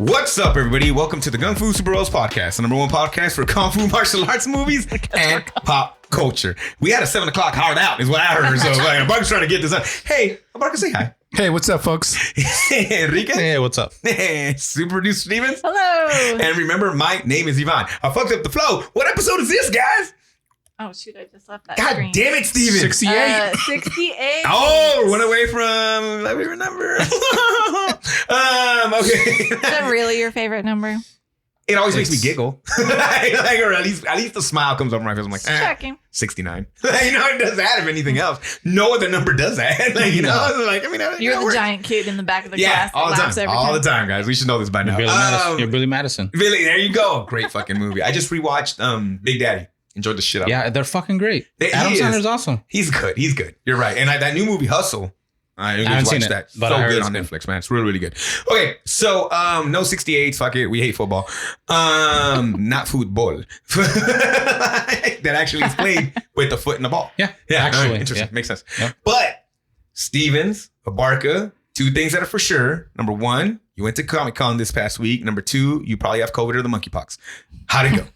What's up, everybody? Welcome to the Gung-Fu Super Bros podcast, the number one podcast for Kung Fu martial arts movies and pop culture. We had a 7 o'clock hard out, is what I heard. So like, Barker's trying to get this up. Hey, Barker, say hi. Hey, what's up, folks? Enrique. Hey, what's up? Super producer Stevens. Hello. And remember, my name is Yvonne. I fucked up the flow. What episode is this, guys? Oh, shoot, I just left that God screen. damn it, Steven. 68. 68. Oh, went away from, let me remember. Okay. Is that really your favorite number? It always makes me giggle. Like, or at least the smile comes over my face. I'm like, Checking. 69. It doesn't add if anything else. No other number does that. Like, like, I mean, You're the giant kid in the back of the class. all the that laughs time. every All time. the time, guys. We should know this by now. You're Billy Madison. Billy, there you go. Great fucking movie. I just rewatched Big Daddy. Enjoyed the shit out of it. Yeah, they're fucking great. Adam He is. Sandler's awesome. He's good. He's good. You're right. And that new movie, Hustle. I haven't seen watched it, that. but So I heard good it's on good. Netflix, man. It's really, really good. Okay, so no 68s. Fuck it. We hate football. Not football. That actually is played with the foot in the ball. Yeah, Yeah, actually, all right, interesting. yeah. Makes sense. Yeah. But Stevens, Abarca, two things that are for sure. Number one, you went to Comic-Con this past week. Number two, you probably have COVID or the monkeypox. How'd it go?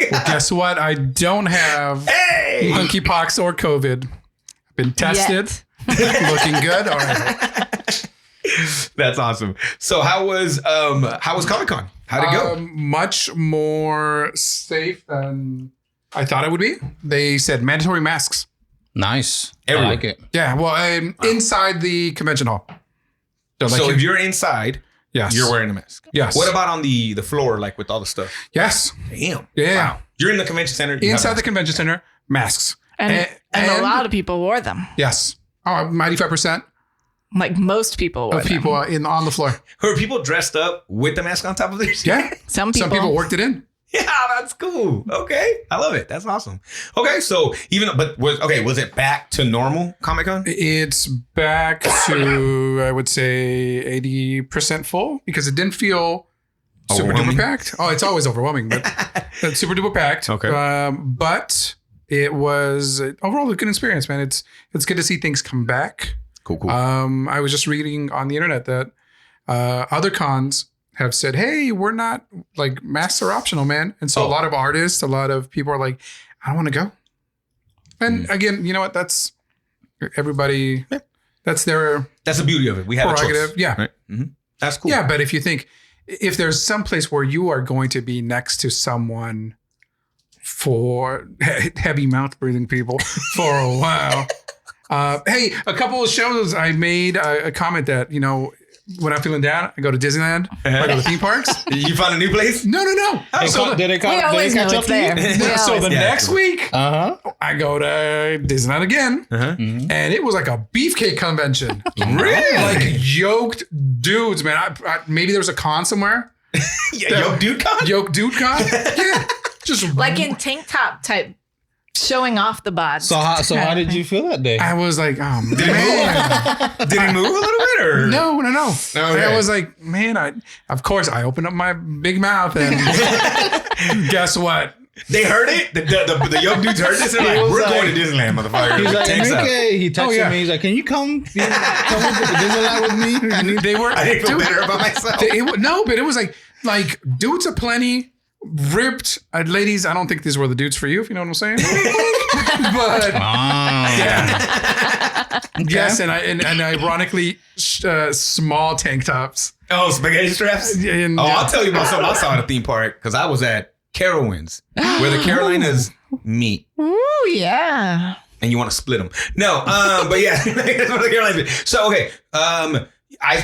Well, guess what? I don't have Hey! monkeypox or COVID. I've been tested. Looking good. All right. That's awesome. So how was Comic-Con? How'd it go? Much more safe than I thought it would be. They said mandatory masks. Nice. Everywhere. I like it. Yeah, well, inside the convention hall. They're like, So if you're inside, yes, you're wearing a mask. Yes. What about on the floor, like with all the stuff? Yes. Damn. Yeah. Wow. You're in the convention center. you have Inside the masks. convention center, masks. And a lot of people wore them. Yes. Oh, 95% Like most people wore of people them. are on the floor. Were people dressed up with the mask on top of theirs? Yeah. Some people. worked it in. Yeah, that's cool. Okay. I love it. That's awesome. Okay, so was it back to normal Comic-Con? It's back to, I would say, 80% full because it didn't feel super Overwhelming? duper packed. Oh, it's always overwhelming, but it's super duper packed. Okay. But it was overall a good experience, man. It's good to see things come back. Cool. I was just reading on the internet that other cons have said, hey, we're not, like, masks are optional, man. And so a lot of artists, a lot of people are like, I don't want to go. And again, you know what? That's everybody. Yeah. That's their That's the beauty of it. We have a prerogative. choice. Yeah. Right? Mhm. That's cool. Yeah. But if you think, if there's some place where you are going to be next to someone for heavy mouth breathing people for a while. Hey, a couple of shows I made a comment that, when I'm feeling down, I go to Disneyland. I go to theme parks. You found a new place? No. Did it We always know it's there. So the next week, Uh-huh. I go to Disneyland again, and it was like a beefcake convention. Really? Like yoked dudes, man. I maybe there was a con somewhere. Yo, dude, con? Yoked dude con. Yeah, just Like in tank top type, showing off the bods. So how did you feel that day? I was like, oh man. Did he move a little bit or? No. Okay. I was like, man, of course I opened up my big mouth and guess what? They heard it? The young dudes heard this? They're like, was we're like- going to Disneyland, motherfucker. He's like, Tanks up. Enrique. He texted yeah. me. He's like, can you come to Disneyland with me? And they were I didn't feel dude, better about myself. No, but it was like dudes aplenty, ripped ladies. I don't think these were the dudes for you, if you know what I'm saying. But yeah, yes, and ironically, small tank tops. Oh, spaghetti straps? And, I'll tell you about something I saw at a theme park because I was at Carowinds, where the Carolinas meet. Ooh, yeah. And you want to split them. No, but yeah, that's what the Carolinas meet. So, okay,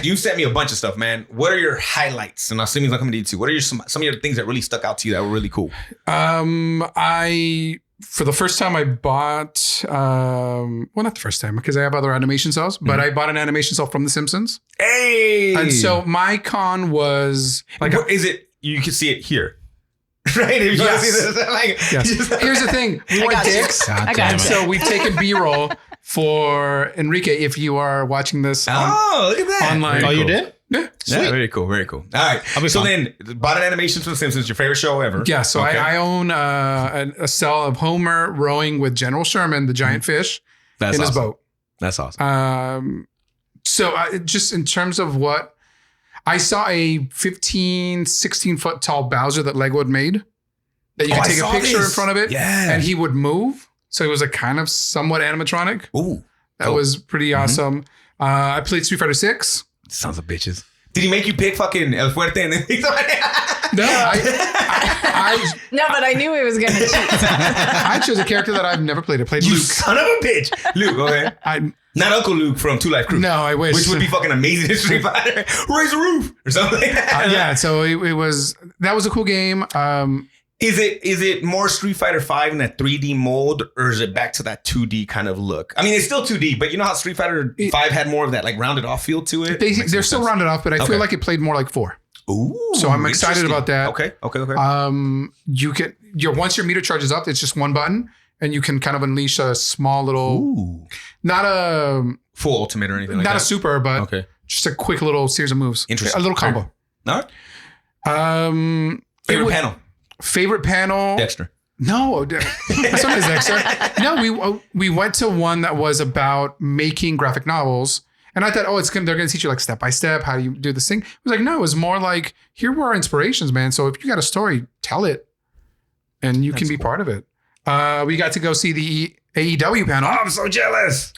you sent me a bunch of stuff, man. What are your highlights? And I'm assuming it's not coming to you too. What are some of your things that really stuck out to you that were really cool? For the first time I bought, not the first time because I have other animation cells, but I bought an animation cell from The Simpsons. Hey! And so my con was like, What is it? You can see it here. Right? If you want to see this, yes. Here's the thing. We were got you. dicks. I got you. So we've taken B-roll for Enrique if you are watching this look at that. online. Very Oh, you cool. did? Yeah. Yeah, very cool. Very cool. All right. So then, bought an animation from The Simpsons, your favorite show ever. Yeah, so Okay. I own a cell of Homer rowing with General Sherman, the giant fish, That's in his awesome. boat. That's awesome. So just in terms of what I saw a 15, 16 foot tall Bowser that Lego had made that you could take a picture in front of it and he would move. So it was a kind of somewhat animatronic. Ooh. That was pretty awesome. I played Street Fighter 6. Sons of bitches. Did he make you pick fucking El Fuerte and then No, No, but I knew he was going to cheat. I chose a character that I've never played. I played You Luke. son of a bitch. Luke, okay. Not Uncle Luke from Two Life Crew. No, I wish. Which would be fucking amazing in Street Fighter. Raise the roof or something like that. Yeah, so it was, that was a cool game. Is it more Street Fighter 5 in that 3D mold, or is it back to that 2D kind of look? I mean, it's still 2D, but you know how Street Fighter 5 had more of that like rounded off feel to it? They're still rounded off, but I feel like it played more like 4. Ooh, so I'm excited about that. Okay. You can once your meter charges up, it's just one button, and you can kind of unleash a small little, not a full ultimate or anything like that. Not a super, but just a quick little series of moves. Interesting. A little combo. All right. Favorite panel? Dexter. No, that's not Dexter. No, we went to one that was about making graphic novels. And I thought, they're going to teach you like step by step, how do you do this thing. It was like, no, it was more like, here were our inspirations, man. So if you got a story, tell it. And you can be part of it. We got to go see the AEW panel. Oh, I'm so jealous.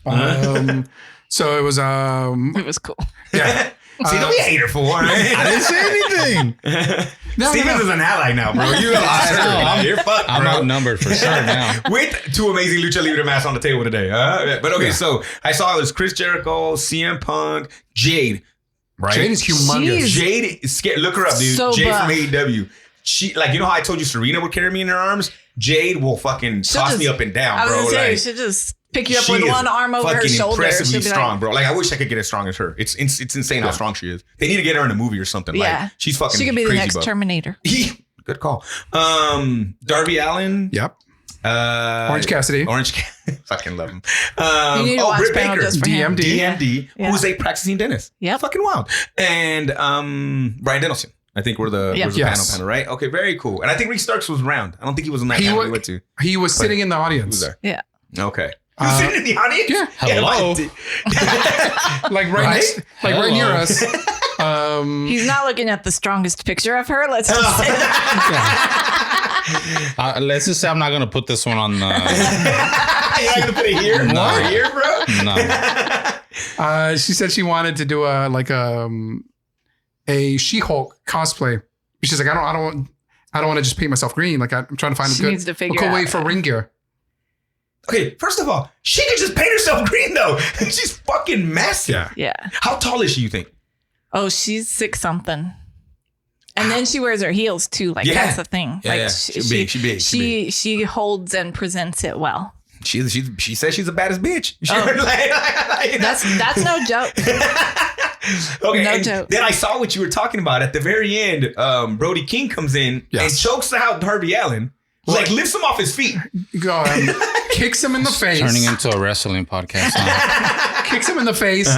So it was... it was cool. Yeah. See, don't be a hater for one. I didn't say anything. Stevens is an ally now, bro. You're fucked, bro. I'm outnumbered for sure now. With two amazing Lucha Libre masks on the table today. But okay, so I saw it was Chris Jericho, CM Punk, Jade. Right? Jade is humongous. Jeez. Jade is scared. Look her up, dude. So Jade buff. from AEW. She, like, you know how I told you Serena would carry me in her arms? Jade will fucking toss me up and down, I was bro. gonna say, Like, she should just pick you up she with is one arm over her fucking shoulder. impressively She'll be strong, like, bro. Like, I wish I could get as strong as her. It's insane how strong she is. They need to get her in a movie or something. Yeah. Like, she's fucking she could be the crazy next buff. Terminator. Good call. Darby Allin. Yep. Orange Cassidy. Fucking love him. You need to watch Britt panel Baker. just for him. DMD, Yeah. who's a practicing dentist. Yep. Fucking wild. And Brian Dennison. I think we're the panel, right? Okay, very cool. And I think Rick Starks was around. I don't think he was on that panel we went to. He was sitting in the audience. He was there. Yeah. Okay. He was sitting in the audience? Yeah. Hello. Like right near us. He's not looking at the strongest picture of her. Let's just say that. Let's just say I'm not going to put this one on. You're not going to put it here? No. Or here, bro? No. She said she wanted to do a She-Hulk cosplay. She's like, I don't want to just paint myself green. Like I'm trying to find She a needs to figure cool out. way for ring gear. Okay, first of all, she could just paint herself green, though. She's fucking massive. Yeah. How tall is she, you think? Oh, she's 6 something. And then she wears her heels too. Like that's the thing. Yeah, like yeah. She's big. She holds and presents it well. She says she's the baddest bitch. That's no joke. Okay, No and joke. then I saw what you were talking about at the very end. Brody King comes in and chokes out Darby Allin. Like lifts him off his feet. Kicks him in the face. Turning into a wrestling podcast. Huh? Kicks him in the face.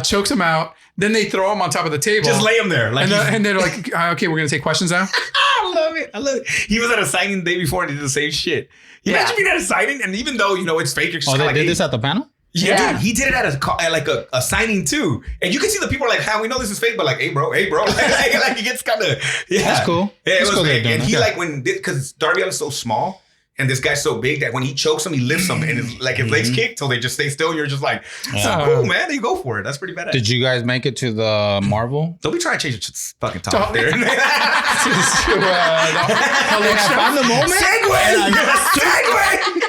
Chokes him out. Then they throw him on top of the table. Just lay him there. Like and they're like, okay, we're going to take questions now. I love it. He was at a signing the day before and he did the same shit. Imagine being at a signing and even though, it's fake. You're just They like, did this at the panel? Yeah, dude, he did it at a signing too, and you can see the people are like, "How we know this is fake?" But like, "Hey, bro," like he gets kind of That's cool. Yeah, it That's was cool big. they're And doing he that. like when because Darby Allin's so small and this guy's so big that when he chokes him, he lifts him and his legs kick till they just stay still. And you're just like, "So cool, man! You go for it. That's pretty badass." Did you guys make it to the Marvel? Don't be trying to change the fucking topic there. I found the moment. Segue.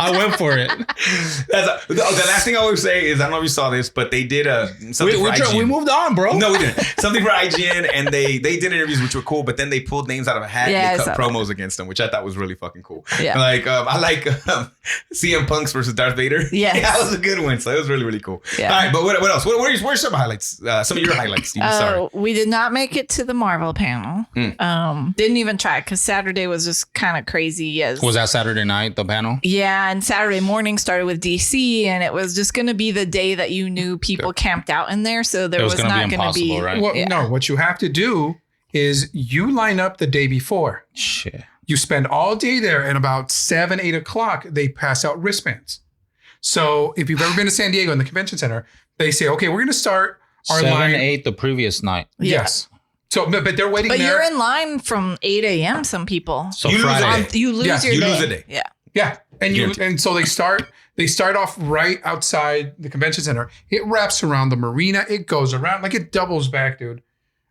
I went for it. The last thing I always say is I don't know if you saw this, but they did something for IGN. We moved on, bro. No, we didn't. Something for IGN, and they did interviews which were cool, but then they pulled names out of a hat and they cut promos against them, which I thought was really fucking cool. Yeah. Like I like CM Punk's versus Darth Vader. Yes. Yeah, that was a good one. So it was really, really cool. Yeah. All right, but what else? Where's some highlights? Some of your highlights, Steven. Sorry. We did not make it to the Marvel panel. Didn't even try because Saturday was just kind of crazy. Was that Saturday night, the panel? Yeah, and Saturday morning started with DC, and it was just going to be the day that you knew people camped out in there, so there was not going to be. Right? Well, no, what you have to do is you line up the day before. Shit. You spend all day there, and about 7, 8 o'clock, they pass out wristbands. So if you've ever been to San Diego in the convention center, they say, okay, we're going to start are 7-8 the previous night. Yeah. Yes. So, but they're waiting But there. you're in line from 8 a.m. Some people. So You lose Friday. a day. You lose Yeah, your you day. lose a day. Yeah. Yeah, and Guaranteed. so they start off right outside the convention center. It wraps around the marina. It goes around like it doubles back, dude.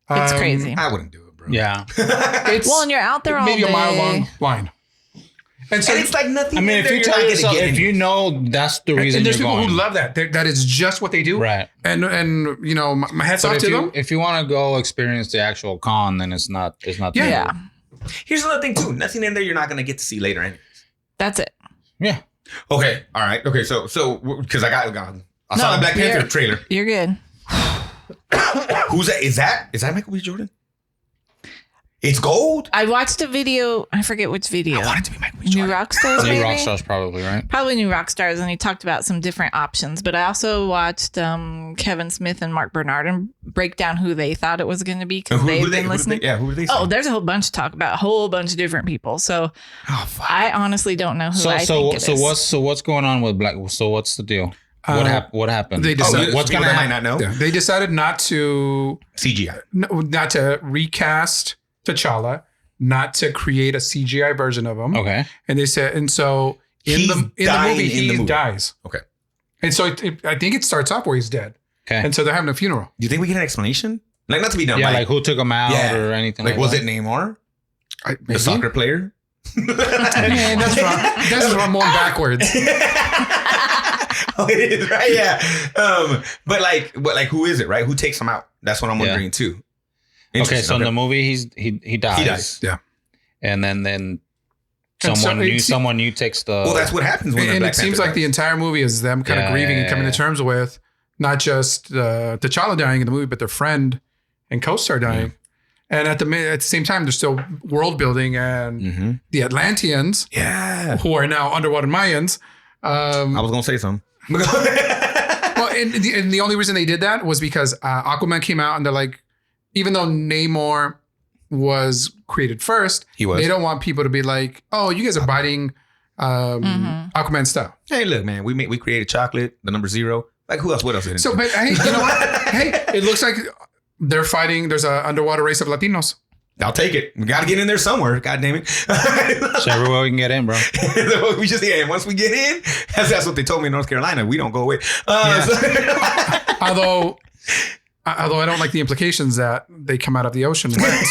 It's crazy. I wouldn't do it, bro. Yeah. It's Well, and you're out there all maybe day. a mile long line, and so And it's like nothing. I mean, in if there you you're tell not yourself, gonna get if you know that's the reason and there's you're people going. who love that. That is just what they do. Right. And you know, my hats But off if to you, them. if you want to go experience the actual con, then it's not. Yeah. Yeah. Here's another thing too. Nothing in there you're not gonna get to see later anyways. That's it. Yeah. Okay. All right. Okay. So because I saw the Black Panther trailer. You're good. Who's that? Is that Michael B. Jordan? It's gold. I watched a video. I forget which video. I want it to be Michael B. New Jordan. Rockstars, New maybe? Rockstars probably, right? Probably New Rockstars, and he talked about some different options. But I also watched Kevin Smith and Mark Bernardin break down who they thought it was going to be because they've been listening. Who were they? Oh, there's a whole bunch to talk about. A whole bunch of different people. So fuck. I honestly don't know who I think it is. What's going on with Black? So what's the deal? What happened? They decided- what's people gonna that might happen? not know? Yeah, they decided not to CGI. not to recast T'Challa, not to create a CGI version of him. Okay. And they said, and so in He's the movie, dying in he the movie. dies. Okay. And so I think it starts off where he's dead. Okay. And so they're having a funeral. Do you think we get an explanation? Like not to be done. Yeah, like who took him out Yeah. or anything like like was that? it Neymar, the Maybe? soccer player? Man, that's wrong. That's Ramon backwards. Oh, it is right. Yeah. But who is it? Right? Who takes him out? That's what I'm Yeah. wondering too. Okay, Interesting. so in the movie he dies. He dies. Yeah. And then And so someone new takes the Well, that's what happens when. And the it seems like the entire movie is them kind of Yeah, grieving and yeah, coming yeah. to terms with not just T'Challa dying in the movie, but their friend and co-star dying. And at the same time, they're still world building and the Atlanteans, Yeah. who are now underwater Mayans. I was gonna say something. Well, and the only reason they did that was because Aquaman came out and they're like, even though Namor was created first, He was. they don't want people to be like, oh, you guys are biting Aquaman style. Hey, look, man. We created chocolate. The number 0. Like who else? What else? Did it So, do? but hey, you know what? Hey, it looks like they're fighting. There's an underwater race of Latinos. I'll take it. We got to get in there somewhere. God damn it. So everywhere we can get in, bro. We just once we get in, that's what they told me in North Carolina. We don't go away. Although I don't like the implications that they come out of the ocean wet.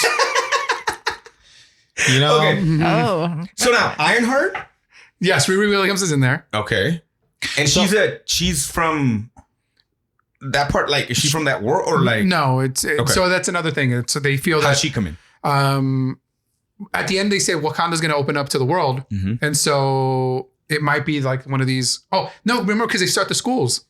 You know, Okay. Oh, So now Ironheart. Yes, Riri Williams is in there. Okay. And she's from that part. Like, is she from that world or like? No, it's Okay. so that's another thing. So they feel How's that she come in? at the end they say Wakanda's going to open up to the world, and so it might be like one of these. Oh no, remember because they start the schools.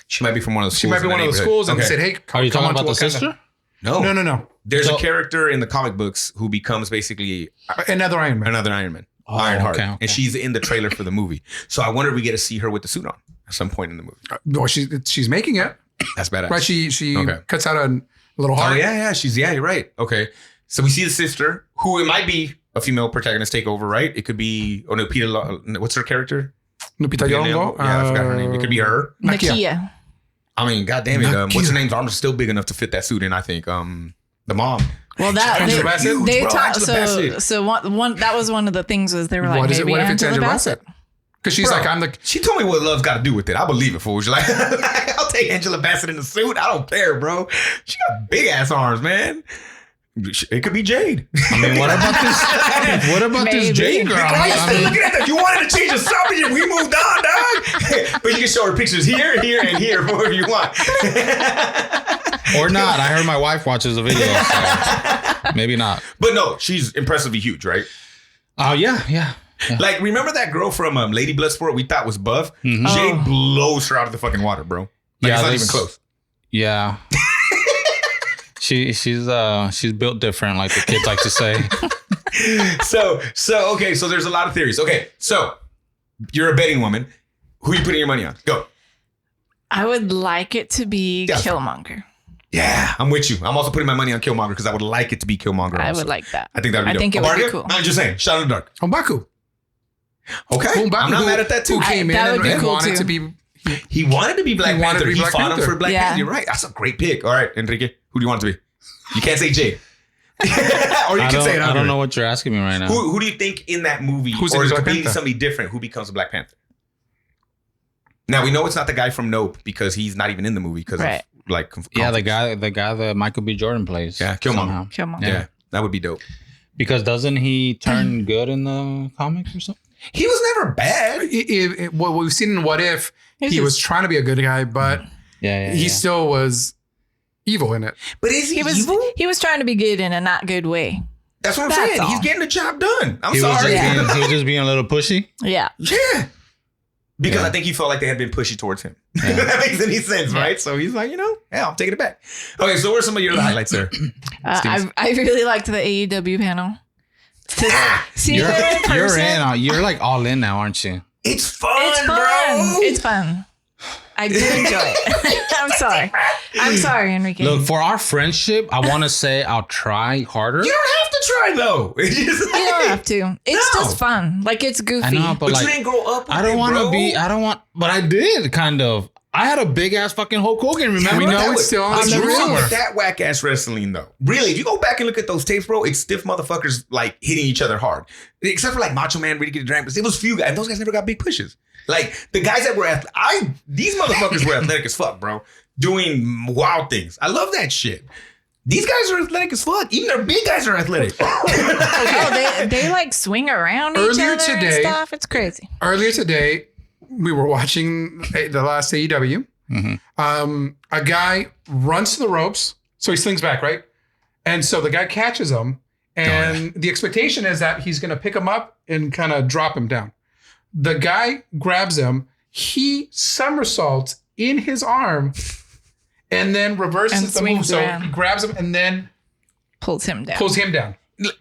She might be from one of the She schools. might be in one the of the neighborhood. schools, and Okay. they said, "Hey, are you come talking on about to the Wakanda." sister? No. There's So- a character in the comic books who becomes basically Another Iron Man. another Iron Man. Oh, Ironheart. okay. And she's in the trailer for the movie. So I wonder if we get to see her with the suit on at some point in the movie. Well, she's making it That's badass. right. She Okay. cuts out a little heart. Oh, yeah. You're right. Okay. So we see the sister, who it might be a female protagonist take over, right? It could be, what's her character? Lupita Nyong'o. Yeah, I forgot her name. It could be her. Nakia. I mean, God damn it. Nakia. What's her name's arm is still big enough to fit that suit in, I think. The mom. Well, that Angela Bassett? they Bro, talked. Angela Bassett. So one that was one of the things was they were like, What is it? maybe What if it's Angela Angela Bassett? Bassett? Because she's Bro. like, I'm the. She told me what love's got to do with it. I believe it, fool. She's like, I'll take Angela Bassett in the suit. I don't care, bro. She got big ass arms, man. It could be Jade. I mean, what about this? What about Maybe. this Jade girl? Why you I still mean, looking at that? You wanted to change the subject. We moved on, dog. But you can show her pictures here, and here, wherever you want. or not. I heard my wife watches the video, so maybe not. But no, she's impressively huge, right? Oh yeah. Like, remember that girl from Lady Bloodsport we thought was buff? Mhm. Jade blows her out of the fucking water, bro. Like, it's not even close. Yeah. She's built different, like the kids like to say. Okay, so there's a lot of theories. Okay, so you're a betting woman. Who are you putting your money on? Go. I would like it to be Yeah. Killmonger. Yeah, I'm with you. I'm also putting my money on Killmonger because I would like it to be Killmonger. I also. would like that. I think that would be dope. think it would be Bargain? cool. I'm just saying. Shot in the dark. M'Baku. Okay. M'Baku, I'm not mad at that too. Who came in that would and, be and cool wanted too. to be He wanted to be Black He wanted Panther. to be He Black fought him Panther. for Black Yeah. Panther. You're right. That's a great pick. All right, Enrique. Who do you want it to be? You can't say Jade. Or you can say it. I don't know what you're asking me right now. Who do you think in that movie, Who's or in is it Black completely Panther? somebody different, who becomes a Black Panther? Now we know it's not the guy from Nope because he's not even in the movie because Right. of like Yeah, the guy that Michael B. Jordan plays. Yeah, Killmonger. somehow. Come on. Yeah, that would be dope. Because doesn't he turn good in the comics or something? He was never bad. What we've seen in What If, He's he was just- trying to be a good guy, but Yeah. he still was evil in it. But is he, He was evil? he was trying to be good in a not good way. That's what I'm That's saying. all. He's getting the job done. I'm He was, sorry. just he was just being a little pushy. Yeah. Yeah. Because Yeah. I think he felt like they had been pushy towards him. Yeah. If that makes any sense, Yeah. right? So he's like, yeah, I'm taking it back. Okay, so what are some of your other highlights there? I really liked the AEW panel. To see You're, them in you're person, in. You're like all in now, aren't you? It's fun, It's fun. bro. It's fun. I do enjoy it. I'm sorry. I'm sorry, Enrique. Look, for our friendship, I want to say I'll try harder. You don't have to try though. It's just you don't have to. It's No. just fun. Like it's goofy. I know, but but like, you didn't grow up with I don't want to but I did kind of. I had a big ass fucking Hulk Hogan. Remember? We know it's still on What's the wrong somewhere. with that whack ass wrestling though? Really, if you go back and look at those tapes, bro, it's stiff motherfuckers like hitting each other hard. Except for like Macho Man, Ricky the Dragon, but it was few guys, and those guys never got big pushes. Like the guys that were these motherfuckers were athletic as fuck, bro, doing wild things. I love that shit. These guys are athletic as fuck. Even their big guys are athletic. Oh, they like swing around each Earlier other and today- stuff. It's crazy. Earlier today, we were watching the last AEW. A guy runs to the ropes, so he slings back, right? And so the guy catches him, and the expectation is that he's going to pick him up and kind of drop him down. The guy grabs him, he somersaults in his arm, and then reverses And the move. swings So around. he grabs him and then Pulls him down. pulls him down.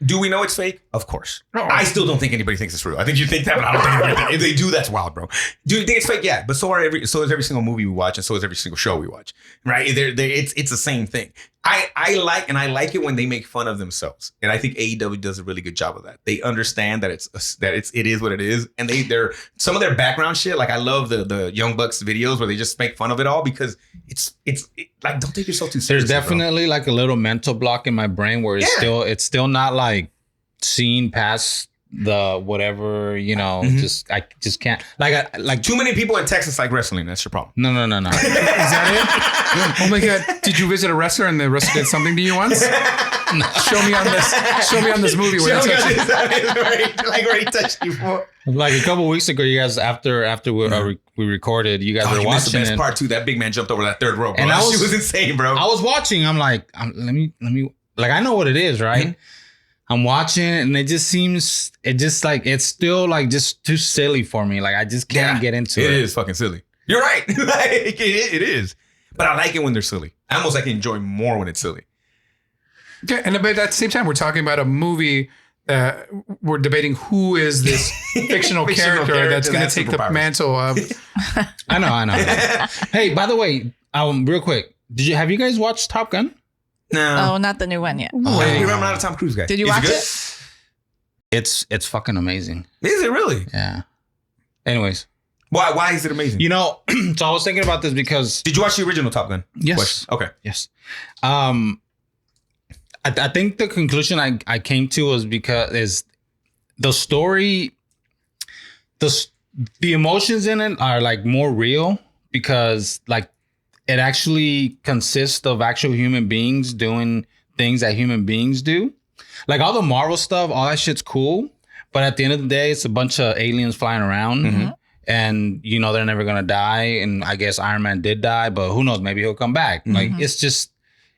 Do we know it's fake? Of course. No. I still don't think anybody thinks it's real. I think you think that, but I don't think anybody thinks. If they do, that's wild, bro. Do you think it's fake? Yeah, but so is every single movie we watch, and so is every single show we watch. Right? It's the same thing. I like it when they make fun of themselves, and I think AEW does a really good job of that. They understand that it is what it is, and they're some of their background shit. Like I love the Young Bucks videos where they just make fun of it all because it's like don't take yourself too seriously. There's definitely like a little mental block in my brain where it's still not like seeing past the whatever, I just can't like Too many people in Texas like wrestling. That's your problem. no. Is that it? Oh my God. Did you visit a wrestler and the wrestler did something to you once? Show me on this movie where they touch you. Like where he touched you for. Like a couple weeks ago, you guys after we recorded, you guys Oh, were you missed the watching best it. part too. That big man jumped over that third rope, bro. And That I was- shit was insane, bro. I was watching. I'm like, let me like I know what it is, right? Mhm. I'm watching it, and it's still like just too silly for me. Like I just can't get into it. It is fucking silly. You're right. Like, it is. But I like it when they're silly. I almost like enjoy more when it's silly. Okay, and but at the same time, we're talking about a movie that we're debating who is this fictional character that's going to has take the superpowers. mantle of. I know. Hey, by the way, real quick, have you guys watched Top Gun? No. Oh, not the new one yet. You remember I'm not a Tom Cruise guy. Did you Is watch good? it? It's fucking amazing. Is it really? Yeah. Anyways, Why is it amazing? so I was thinking about this because Did you watch the original Top Gun? yes, Question. Okay. yes. I think the conclusion I came to was because is the story, the emotions in it are like more real because like it actually consists of actual human beings doing things that human beings do. Like all the Marvel stuff, all that shit's cool. But at the end of the day, it's a bunch of aliens flying around. Mhm. And, they're never going to die. And I guess Iron Man did die, but who knows? Maybe he'll come back. Like, it's just,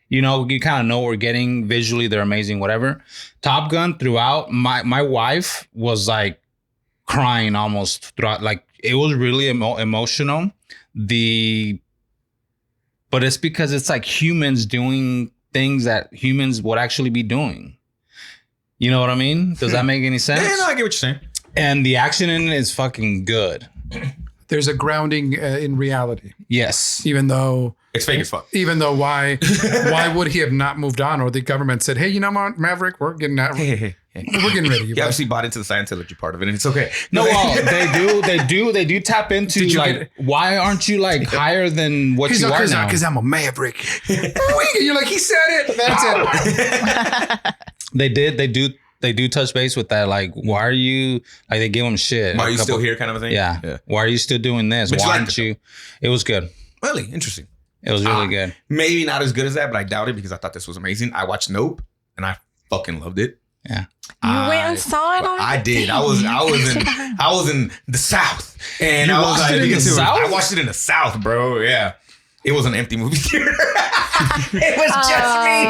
you kind of know what we're getting visually. They're amazing, whatever. Top Gun throughout, my wife was like crying almost throughout. Like, it was really emotional. But it's because it's like humans doing things that humans would actually be doing. You know what I mean? Does that make any sense? Yeah, no, I get what you're saying. And the action in it is fucking good. There's a grounding in reality, Yes. even though It's fake as fuck. why would he have not moved on, or the government said, hey, you know what, Maverick, we're getting that. Hey. We're getting ready. You obviously bought into the Scientology part of it, and it's okay. No, well, they do tap into like, why aren't you like higher than what you are now? Because I'm a maverick. You're like, he said it. That's it. They do touch base with that. Like, why are you like? They give them shit. Why are you still here, kind of a thing? Yeah. Why are you still doing this? But why aren't you? It was good. Really interesting. It was really good. Maybe not as good as that, but I doubt it because I thought this was amazing. I watched Nope, and I fucking loved it. Yeah. You went and saw it. I did. I was in the South, and I was like, I watched it in the South, bro. Yeah, it was an empty movie theater. It was just me.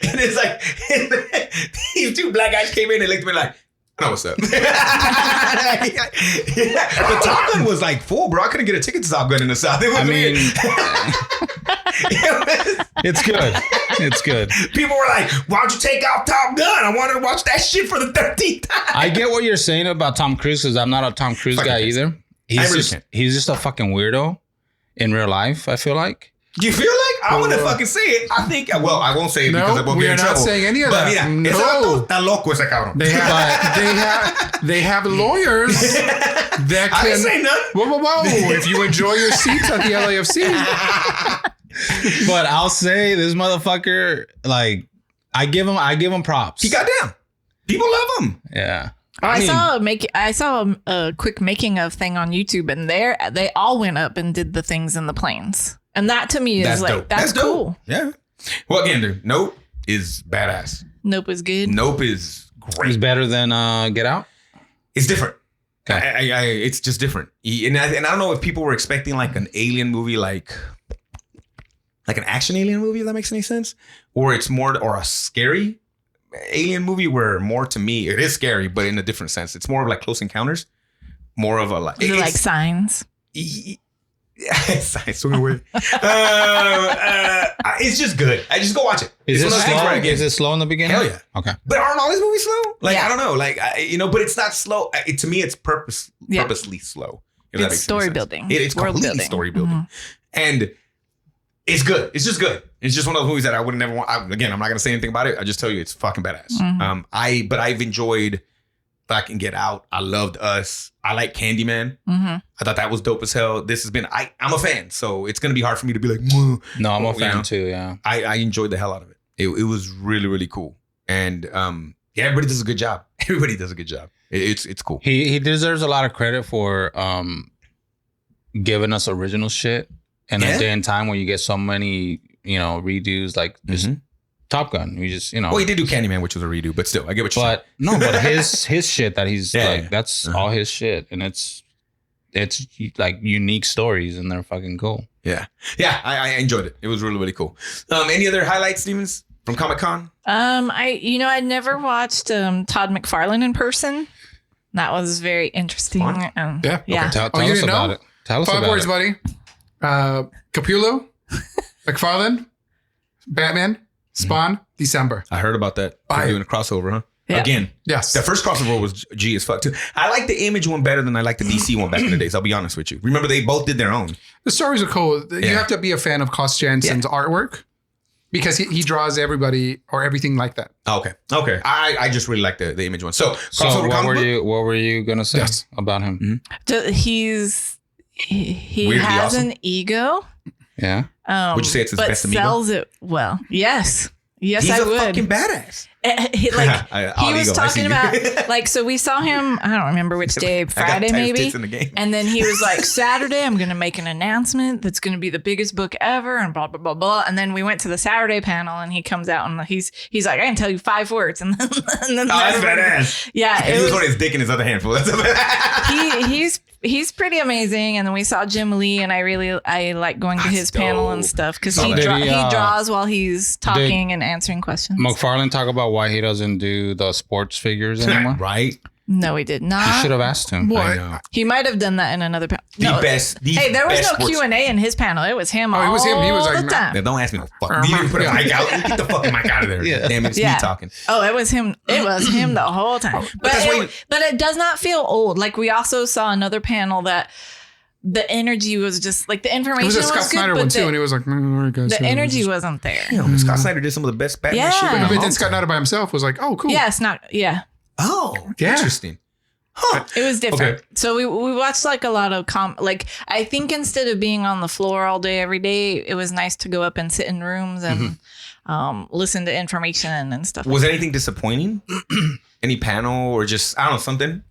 And it's like these two black guys came in and looked at me like, "I know what's up." But Top Gun was like full, bro. I couldn't get a ticket to Top Gun in the South. It was weird. It's good. It's good. People were like, "Why don't you take off Top Gun? I wanted to watch that shit for the 13th time." I get what you're saying about Tom Cruise because I'm not a Tom Cruise guy either. He's just a fucking weirdo in real life, I feel like. You feel like? I want to fucking say it. I think, well, I won't say it because I won't get in trouble. We're not saying any of that. Mira, no. ese vato está loco ese cabrón. They have lawyers that can... I didn't say nothing. Whoa. If you enjoy your seats at the LAFC. But I'll say this motherfucker, like, I give him props. He got down. People love him. Yeah. I saw a quick making of thing on YouTube, and they all went up and did the things in the planes, and that to me is like that's cool. Dope. Yeah. Well, again, dude, Nope is badass. Nope is good. Nope is great. It's better than Get Out. It's different. Okay. It's just different. And I don't know if people were expecting like an alien movie, like an action alien movie, if that makes any sense, or it's more or a scary alien movie where more to me it is scary, but in a different sense. It's more of like Close Encounters, more of a like it's like Signs. It's so weird. It's just good. I just go watch it. Is it slow in the beginning? Hell yeah. Okay. But aren't all these movies slow? Like I don't know. Like but it's not slow. To me, it's purposely slow. It's story building. It's completely story building, and it's good. It's just good. It's just one of those movies that I would never want. Again, I'm not gonna say anything about it. I just tell you, it's fucking badass. Mm-hmm. But I've enjoyed fucking Get Out. I loved Us. I like Candyman. Mm-hmm. I thought that was dope as hell. This has been. I'm a fan, so it's gonna be hard for me to be like. No, I'm a fan too. Yeah, I enjoyed the hell out of it. It was really really cool, and everybody does a good job. Everybody does a good job. It's cool. He deserves a lot of credit for giving us original shit in a day and time where you get so many redos like this. Top Gun. We just Well, he did do Candyman, which was a redo, but still, I get what you're saying. But his shit that he's like that's all his shit, and it's like unique stories, and they're fucking cool. Yeah, I enjoyed it. It was really really cool. Any other highlights, Stevens, from Comic-Con? I never watched Todd McFarlane in person. That was very interesting. Yeah. Tell us about it. Tell us about it. 5 words, buddy. Capullo, McFarlane, Batman, Spawn, December. I heard about that. They're doing a crossover, huh? Yeah. Again, yes. The first crossover was G as fuck too. I like the Image one better than I like the DC one back in the days. I'll be honest with you. Remember, they both did their own. The stories are cool. You have to be a fan of Kost Jansson's artwork because he draws everybody or everything like that. Okay. I just really like the Image one. So what were you gonna say about him? Mm-hmm. He Weirdly has awesome. an ego. Yeah. Would you say it's his but best amigo? sells it well. Yes, He's I a would. fucking badass. He was talking about so we saw him. I don't remember which day, Friday maybe. In the game. And then he was like, Saturday, I'm going to make an announcement that's going to be the biggest book ever, and blah blah blah blah. And then we went to the Saturday panel, and he comes out and he's like, I can tell you 5 words, and then that's badass. Yeah, and he was holding his dick in his other hand. He's pretty amazing. And then we saw Jim Lee, and I like going to his panel and stuff because he draws while he's talking and answering questions. McFarlane talk about why he doesn't do the sports figures anymore. Right? No, he did not. You should have asked him. What? He might have done that in another panel. Hey, there was no Q&A in his panel. It was him all the time. Yeah, don't ask me no fuck. You put a mic out. Get the fucking mic out of there. Yeah. Damn it, it's me talking. Oh, it was him. It was him the whole time. But it does not feel old. Like we also saw another panel that the energy was just like the information It was a was Scott good, Snyder but one too, and he was like, all right, guys. the so energy just- wasn't there. Damn, Scott Snyder did some of the best Batman shit. Yeah. in a But long then Scott time. Snyder by himself was like, oh, cool. Yeah, it's not. Yeah, Oh, Yeah. interesting. Huh. it was different. Okay. So we watched like a lot of like I think instead of being on the floor all day every day, it was nice to go up and sit in rooms and listen to information and stuff. Was anything disappointing? Any panel or just, I don't know, something?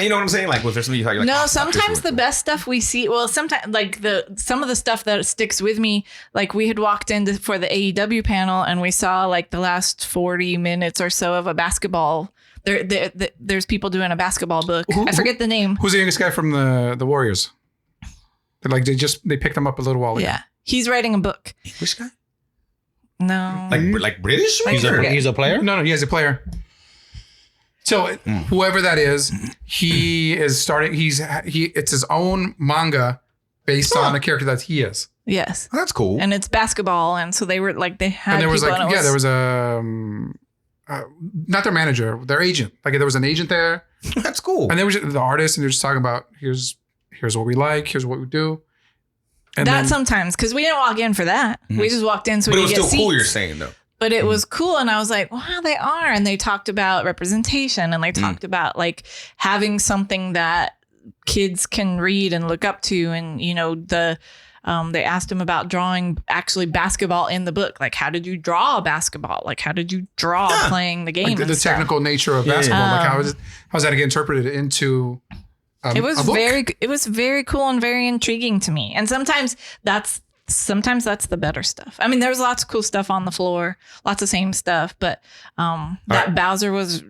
You know what I'm saying? Like, was there something you thought, like, No, oh, fuck, this sometimes was the cool. best stuff we see, well, sometimes like some of the stuff that sticks with me, like we had walked in for the AEW panel and we saw like the last 40 minutes or so of a basketball. There's people doing a basketball book. I forget the name. Who's the youngest guy from the Warriors? They're like they picked him up a little while ago. Yeah, he's writing a book. Which guy? No, Like British? He's a player? No, he is a player. So whoever that is, he is starting. It's his own manga based on a character that he is. yes, Oh, that's cool. and it's basketball, and so they were like they had And there was people, like and it there was a not their manager, their agent. Like there was an agent there, That's cool. and they were just, the artist, and they're just talking about here's what we like, here's what we do. And that then, sometimes because we didn't walk in for that. We just walked in so But we it was could get still cool, seats. you're saying, though. But it was cool. And I was like, wow, they are. And they talked about representation and they talked about like having something that kids can read and look up to. And, you know, they asked him about drawing actually basketball in the book. Like, how did you draw basketball? Like, how did you draw playing the game? like the and stuff? technical nature of basketball, like how's that get interpreted into It was a book? it was very cool and very intriguing to me. And sometimes that's the better stuff. I mean, there's lots of cool stuff on the floor, lots of same stuff, but that Bowser was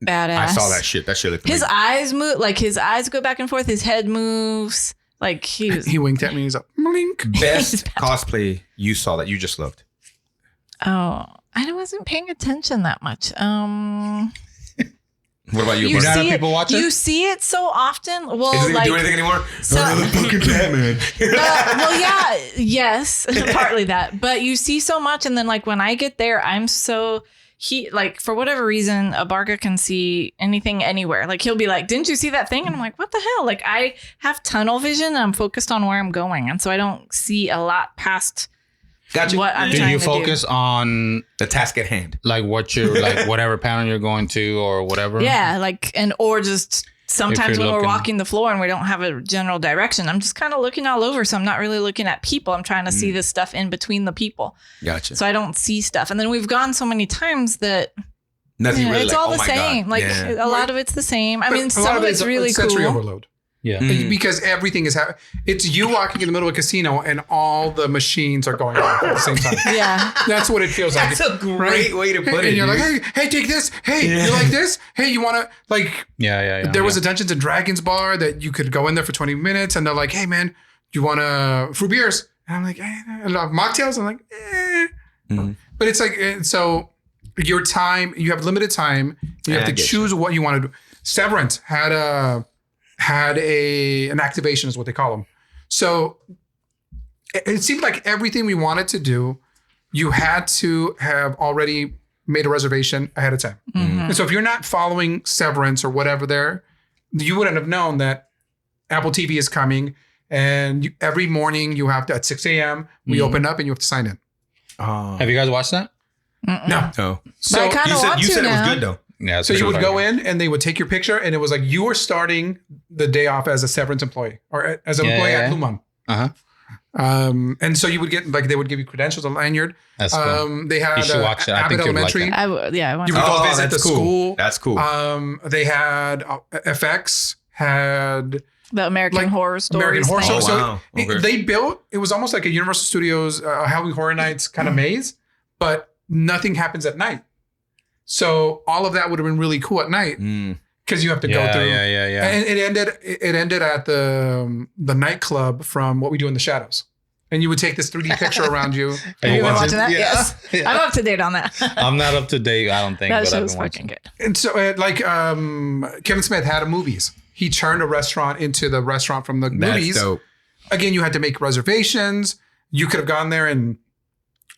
badass. I saw that shit. That shit looked His amazing. eyes move, like his eyes go back and forth. His head moves. Like He winked at me. He's like, blink. Best cosplay you saw that you just loved. Oh, I wasn't paying attention that much. What about you, You Barney? see people it, watch it? you see it so often. Well, Does it even like do anything anymore? so- Fucking Batman. well, yeah, yes, partly that. But you see so much, and then like when I get there, I'm so like for whatever reason, Abarca can see anything anywhere. Like he'll be like, "Didn't you see that thing?" And I'm like, "What the hell?" Like I have tunnel vision, and I'm focused on where I'm going, and so I don't see a lot past Gotcha. what I'm Do trying you to focus on The task at hand. like what you're like whatever panel you're going to or whatever? do. Yeah, like or just. Sometimes If when you're we're looking- walking the floor and we don't have a general direction, I'm just kind of looking all over. So I'm not really looking at people. I'm trying to see the stuff in between the people. Gotcha. So I don't see stuff. And then we've gone so many times that Nothing really it's like, all oh the my same. God. Like Yeah. a lot of it's the same. I But mean, a some lot of it's really sensory cool. overload. Yeah. Because everything is it's you walking in the middle of a casino and all the machines are going off at the same time. Yeah. That's what it feels like. That's a great way to put it. And you're like, dude. hey, take this. Hey, you like this? Hey, you want to like? Yeah. There was a Dungeons and Dragons bar that you could go in there for 20 minutes, and they're like, hey, man, do you want fruit beers? And I'm like, and mocktails. I'm like, But it's like so. Your time, you have limited time. You have I to get choose what you want to do. Severance had an activation is what they call them. So it seemed like everything we wanted to do, you had to have already made a reservation ahead of time. And so if you're not following Severance or whatever there, you wouldn't have known that Apple TV is coming. And every morning you have to, at 6 a.m., we open up and you have to sign in. Have you guys watched that? No. No. So I kinda want You to said it was now. good though. Yeah. So you would go in and they would take your picture and it was like you were starting the day off as a Severance employee or as an employee at Lumon. Uh-huh. And so you would get like they would give you credentials, a lanyard. That's cool. They had You should watch it. I Abbott think you'd like Elementary. that. I want You to. would go visit that's the cool. school. That's cool. They had FX had The American like Horror Stories. American Horror thing. Show. Oh, wow. So Okay. they built it was almost like a Universal Studios Halloween Horror Nights kind of maze, but nothing happens at night. So all of that would have been really cool at night because you have to go through. Yeah. And it ended at the nightclub from What We Do in the Shadows. And you would take this 3D picture around you. Have you been watched watching that? Yeah. Yes. Yeah. I'm up to date on that. I'm not up to date. I don't think. That but I've show's been watching fucking good. And so Kevin Smith had a movies. He turned a restaurant into the restaurant from the movies. That's dope. Again, you had to make reservations. You could have gone there and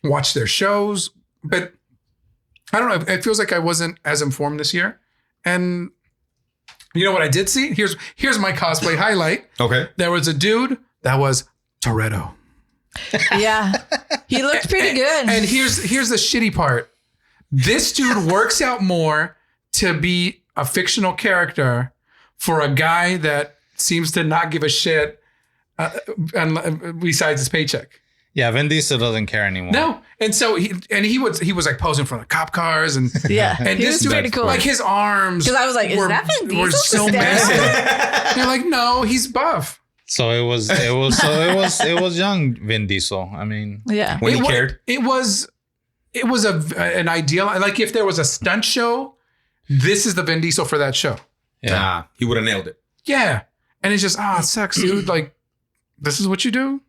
watched their shows. But I don't know. It feels like I wasn't as informed this year. And you know what I did see? Here's my cosplay highlight. Okay. There was a dude That was Toretto. Yeah. He looked pretty good. And here's the shitty part. This dude works out more to be a fictional character for a guy that seems to not give a shit besides his paycheck. Yeah, Vin Diesel doesn't care anymore. No. And so he was like posing for the cop cars and Yeah. and He this was dude, pretty cool. like his arms. Because I was like, is that Vin Diesel? were so Just massive. standing You're like, no, he's buff. So it was young Vin Diesel. I mean, Yeah. When he cared. It was an ideal. Like if there was a stunt show, this is the Vin Diesel for that show. yeah. Nah, he would have nailed it. Yeah. And it's just, it sucks, dude. Like, this is what you do?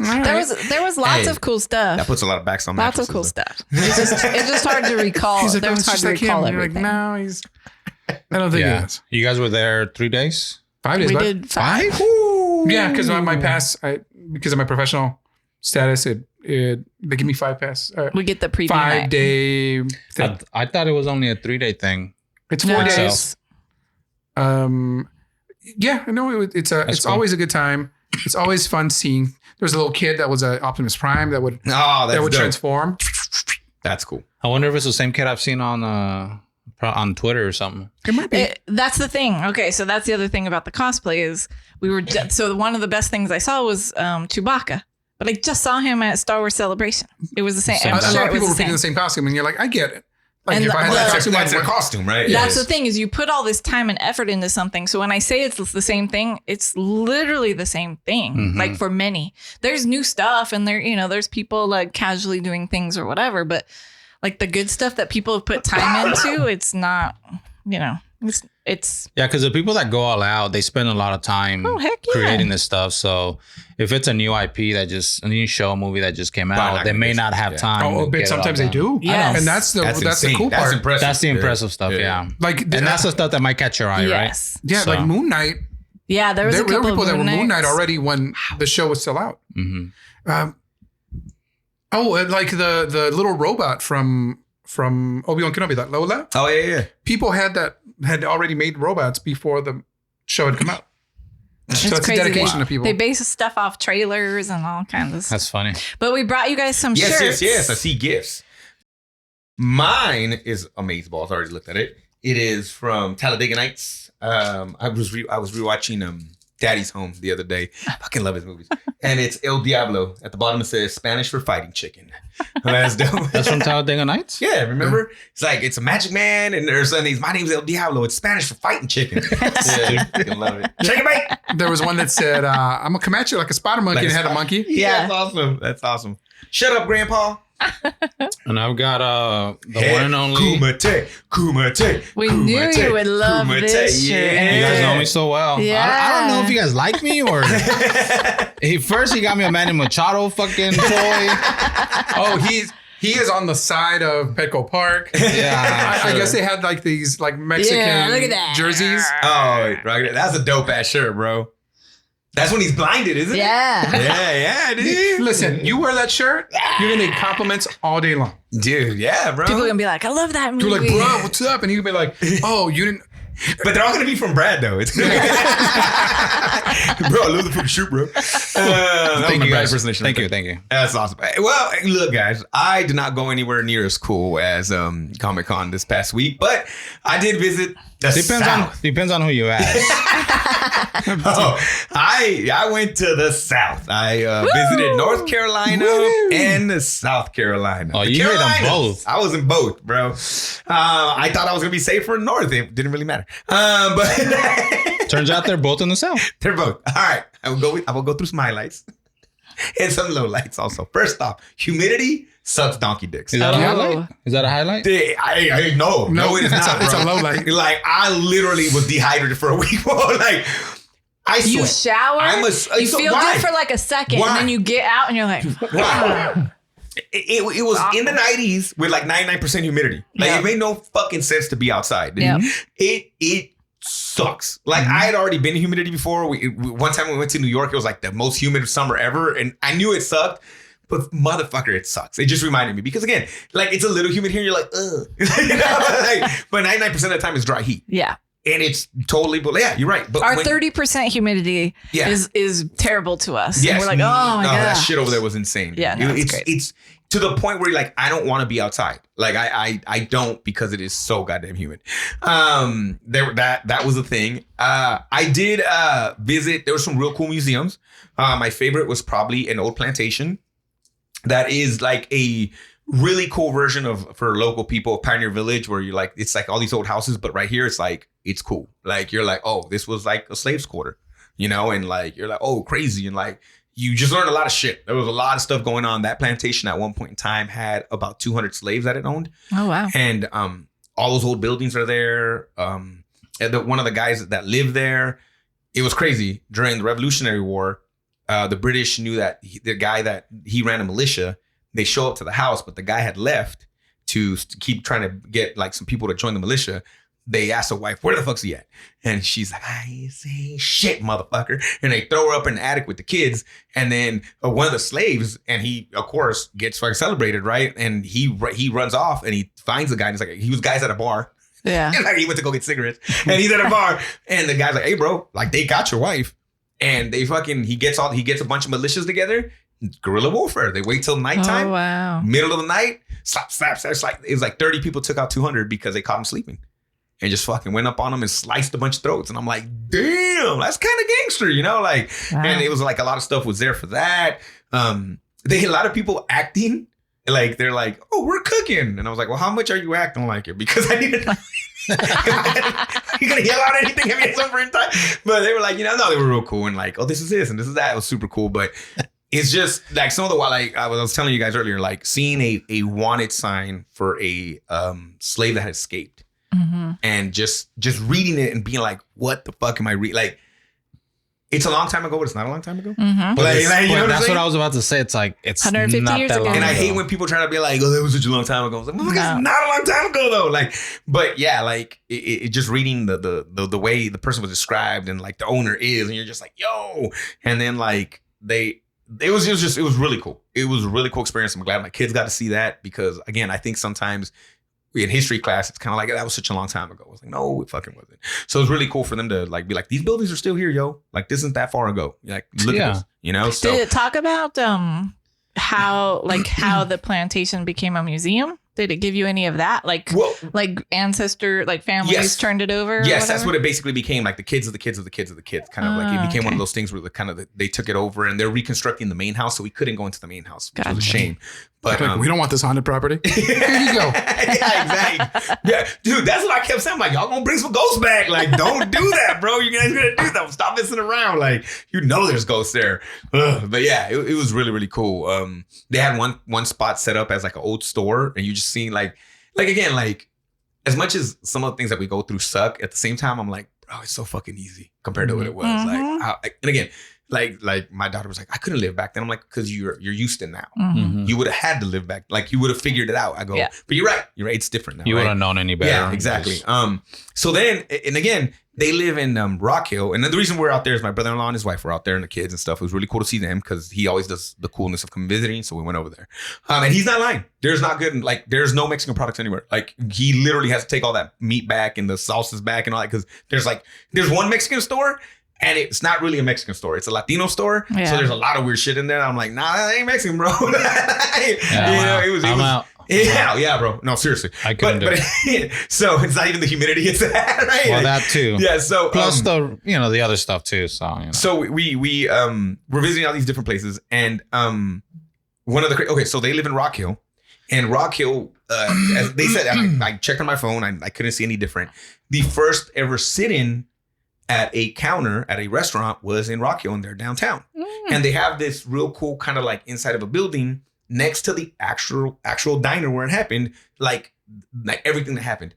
All right. There was lots Hey, of cool stuff. That puts a lot of backs on Lots of mattresses, cool though. stuff. It's just hard to recall. He's like, There oh, was it's hard just to like him. recall And you're like, everything. no, I don't think Yeah. he is. You guys were there 3 days? 5 days, We bud. did 5. Yeah, because of my pass, because of my professional status, they give me 5 pass. We get the preview 5 night. day thing. I thought it was only a 3 day thing. It's 4 No, days. Yeah, I know it's cool. always a good time. It's always fun seeing. There was a little kid that was an Optimus Prime that would Oh, that's dope. transform. That's cool. I wonder if it's the same kid I've seen on Twitter or something. It might be. That's the thing. Okay, so that's the other thing about the cosplay is so one of the best things I saw was Chewbacca, but I just saw him at Star Wars Celebration. It was the same. Same I'm A sure lot it of was people the repeating same. the same costume, and you're like, I get it. Like And if I had that That's costume, a I'd wear- costume, right? That's Yeah. the thing is you put all this time and effort into something. So when I say it's the same thing, it's literally the same thing. Mhm. Like for many, there's new stuff and there's people like casually doing things or whatever. But like the good stuff that people have put time into, it's not, it's Yeah, because the people that go all out, they spend a lot of time Oh, heck yeah. creating this stuff. So if it's a new IP a new show, movie that just came Probably out, not they gonna may miss not it. have Yeah. time. Oh, to but get it all sometimes they done. do. Yes. And that's the insane. cool That's part. impressive. That's the Yeah. impressive stuff, yeah. Like And that's the stuff that might catch your eye, right? yes. yeah, So- like Moon Knight. Yeah, there was There a were couple people of that were Moon Knight Nights. already when the show was still out. hmm Like the little robot from Obi-Wan Kenobi, that Lola. Oh, yeah. People had already made robots before the show had come out. So it's a crazy. dedication to people. They base stuff off trailers and all kinds of stuff. That's funny. But we brought you guys some shirts. Yes. I see gifts. Mine is Amazeballs. I already looked at it. It is from Talladega Nights. I was rewatching Daddy's Home the other day. I fucking love his movies. And it's El Diablo. At the bottom it says Spanish for fighting chicken. That's dope. That's from Talladega Nights? Yeah, remember? It's like it's a magic man, and there's my name's El Diablo. It's Spanish for fighting chicken. Yeah, fucking love it. Chicken bait. There was one that said, I'm going to come at you like a spider monkey Like and a had a spider- monkey. Yeah, that's awesome. Shut up, Grandpa. And I've got the one and only. Kumite. We knew you would love this shirt. You guys know me so well. Yeah. I don't know if you guys like me or. He got me a Manny Machado fucking toy. Oh, he is on the side of Petco Park. Yeah. I sure. guess they had like these like Mexican Yeah, look at that. jerseys. Oh, right. That's a dope ass shirt, bro. That's when he's blinded, isn't it? Yeah. Yeah, dude. Listen, you wear that shirt, you're gonna get compliments all day long. Dude, yeah, bro. People are gonna be like, I love that movie. You're like, bro, what's up? And you can be like, oh, you didn't. But they're all gonna be from Brad, though. It's gonna be bro, I love the fucking shoot, bro. Thank you, guys. Thank you. That's awesome. Well, look, guys, I did not go anywhere near as cool as Comic-Con this past week, but I did visit the South. Depends on who you ask. I went to the South. I visited North Carolina and South Carolina. Oh, The you hit 'em Carolinas. both. I was in both, bro. I thought I was gonna be safe for North. It didn't really matter. But Turns out they're both in the South. they're both. All right. I will go through some highlights and some lowlights also. First off, humidity sucks donkey dicks. Is that a Oh. highlight? Is that a highlight? No, it is it's not. a bro. low light. Like I literally was dehydrated for a week. Bro. Like I You sweat. shower, you so feel why? good for like a second, Why? and then you get out and you're like, Why? It was in the 90s with like 99% humidity. Like Yeah. it made no fucking sense to be outside. Yeah. It sucks. Like I had already been in humidity before. One time we went to New York, it was like the most humid summer ever, and I knew it sucked. But motherfucker, it sucks. It just reminded me because again, like it's a little humid here. You're like, ugh. You know? Like, but 99% of the time it's dry heat. yeah. And it's totally, but yeah, you're right. But Our 30% humidity is terrible to us. Yes. And we're like, oh my God. That shit over there was insane. Yeah, no, it's to the point where you're like, I don't want to be outside. Like I don't, because it is so goddamn humid. That was a thing. I did visit. There were some real cool museums. My favorite was probably an old plantation. That is like a really cool version of, for local people, Pioneer Village, where you're like, it's like all these old houses, but right here it's like, it's cool. Like you're like, oh, this was like a slave's quarter, you know, and like you're like, oh, crazy, and like you just learned a lot of shit. There was a lot of stuff going on. That plantation at one point in time had about 200 slaves that it owned. Oh wow! And all those old buildings are there. And one of the guys that lived there, it was crazy. During the Revolutionary War, the British knew that the guy that he ran a militia. They show up to the house, but the guy had left to keep trying to get like some people to join the militia. They asked the wife, where the fuck's he at? And she's like, I say shit, motherfucker. And they throw her up in the attic with the kids. And then one of the slaves, and he, of course, gets fucking celebrated, right? And he runs off and he finds the guy. And he's like, he was guys at a bar. Yeah. And like he went to go get cigarettes. And he's at a bar. And the guy's like, hey, bro, like they got your wife. And they fucking, he gets a bunch of militias together. Guerrilla warfare. They wait till nighttime. Oh, wow. Middle of the night. Slap. It's like, it was like 30 people took out 200 because they caught him sleeping. And just fucking went up on them and sliced a bunch of throats. And I'm like, damn, that's kind of gangster, you know? Like, wow. And it was like a lot of stuff was there for that. They had a lot of people acting. Like, they're like, oh, we're cooking. And I was like, well, how much are you acting like it? Because I needed like, you gonna yell out anything at me at some point in time? But they were like, you know, no, they were real cool. And like, oh, this is this and this is that. It was super cool. But it's just like some of the, like I was telling you guys earlier, like seeing a wanted sign for a slave that had escaped. Mm-hmm. And just reading it and being like, what the fuck am I reading? Like, it's a long time ago, but it's not a long time ago. Mm-hmm. But you know that's what I was about to say. It's like, it's 150 not years that ago. long and ago. I hate when people try to be like, oh, that was such a long time ago. I was like, well, it's not a long time ago though. Like, but yeah, like it just reading the way the person was described and like the owner is, and you're just like, yo, and then like it was really cool. It was a really cool experience. I'm glad my kids got to see that because again, I think sometimes in history class, it's kind of like, that was such a long time ago. I was like, no, it fucking wasn't. So it was really cool for them to like be like, these buildings are still here, yo. Like, this isn't that far ago. Like, look at this, you know? So, did it talk about how the plantation became a museum? Did it give you any of that? Like ancestor, like families turned it over? Yes, that's what it basically became. Like the kids of the kids of the kids of the kids. Kind of like it became one of those things where they took it over and they're reconstructing the main house. So we couldn't go into the main house, which was a shame. But we don't want this haunted property. Here you go. Yeah, exactly. Yeah, dude, that's what I kept saying. I'm like, y'all gonna bring some ghosts back. Like, don't do that, bro. You guys gonna do that. Stop messing around. Like, you know there's ghosts there. But yeah, it was really, really cool. They had one spot set up as like an old store, and you just seen like again, like as much as some of the things that we go through suck, at the same time, I'm like, bro, it's so fucking easy compared to what it was. Mm-hmm. And again, like my daughter was like, I couldn't live back then. I'm like, because you're used to now. Mm-hmm. You would have had to live back. Like you would have figured it out. I go, but you're right. It's different now. You would have known any better. Yeah, exactly. So then, and again, they live in Rock Hill. And then the reason we're out there is my brother-in-law and his wife were out there and the kids and stuff. It was really cool to see them because he always does the coolness of coming visiting. So we went over there. And he's not lying. There's there's no Mexican products anywhere. Like he literally has to take all that meat back and the sauces back and all that because there's one Mexican store. And it's not really a Mexican store. It's a Latino store. Yeah. So there's a lot of weird shit in there. I'm like, nah, that ain't Mexican, bro. Yeah, bro. No, seriously. I couldn't do it. So it's not even the humidity it's at, right? Well, that too. Yeah, so. Plus the other stuff too, so. You know. So we're visiting all these different places. And so they live in Rock Hill. And Rock Hill, as they said, I checked on my phone. I couldn't see any different. The first ever sit-in at a counter at a restaurant was in Rock Hill and they're downtown. And they have this real cool kind of like inside of a building next to the actual diner where it happened, like everything that happened.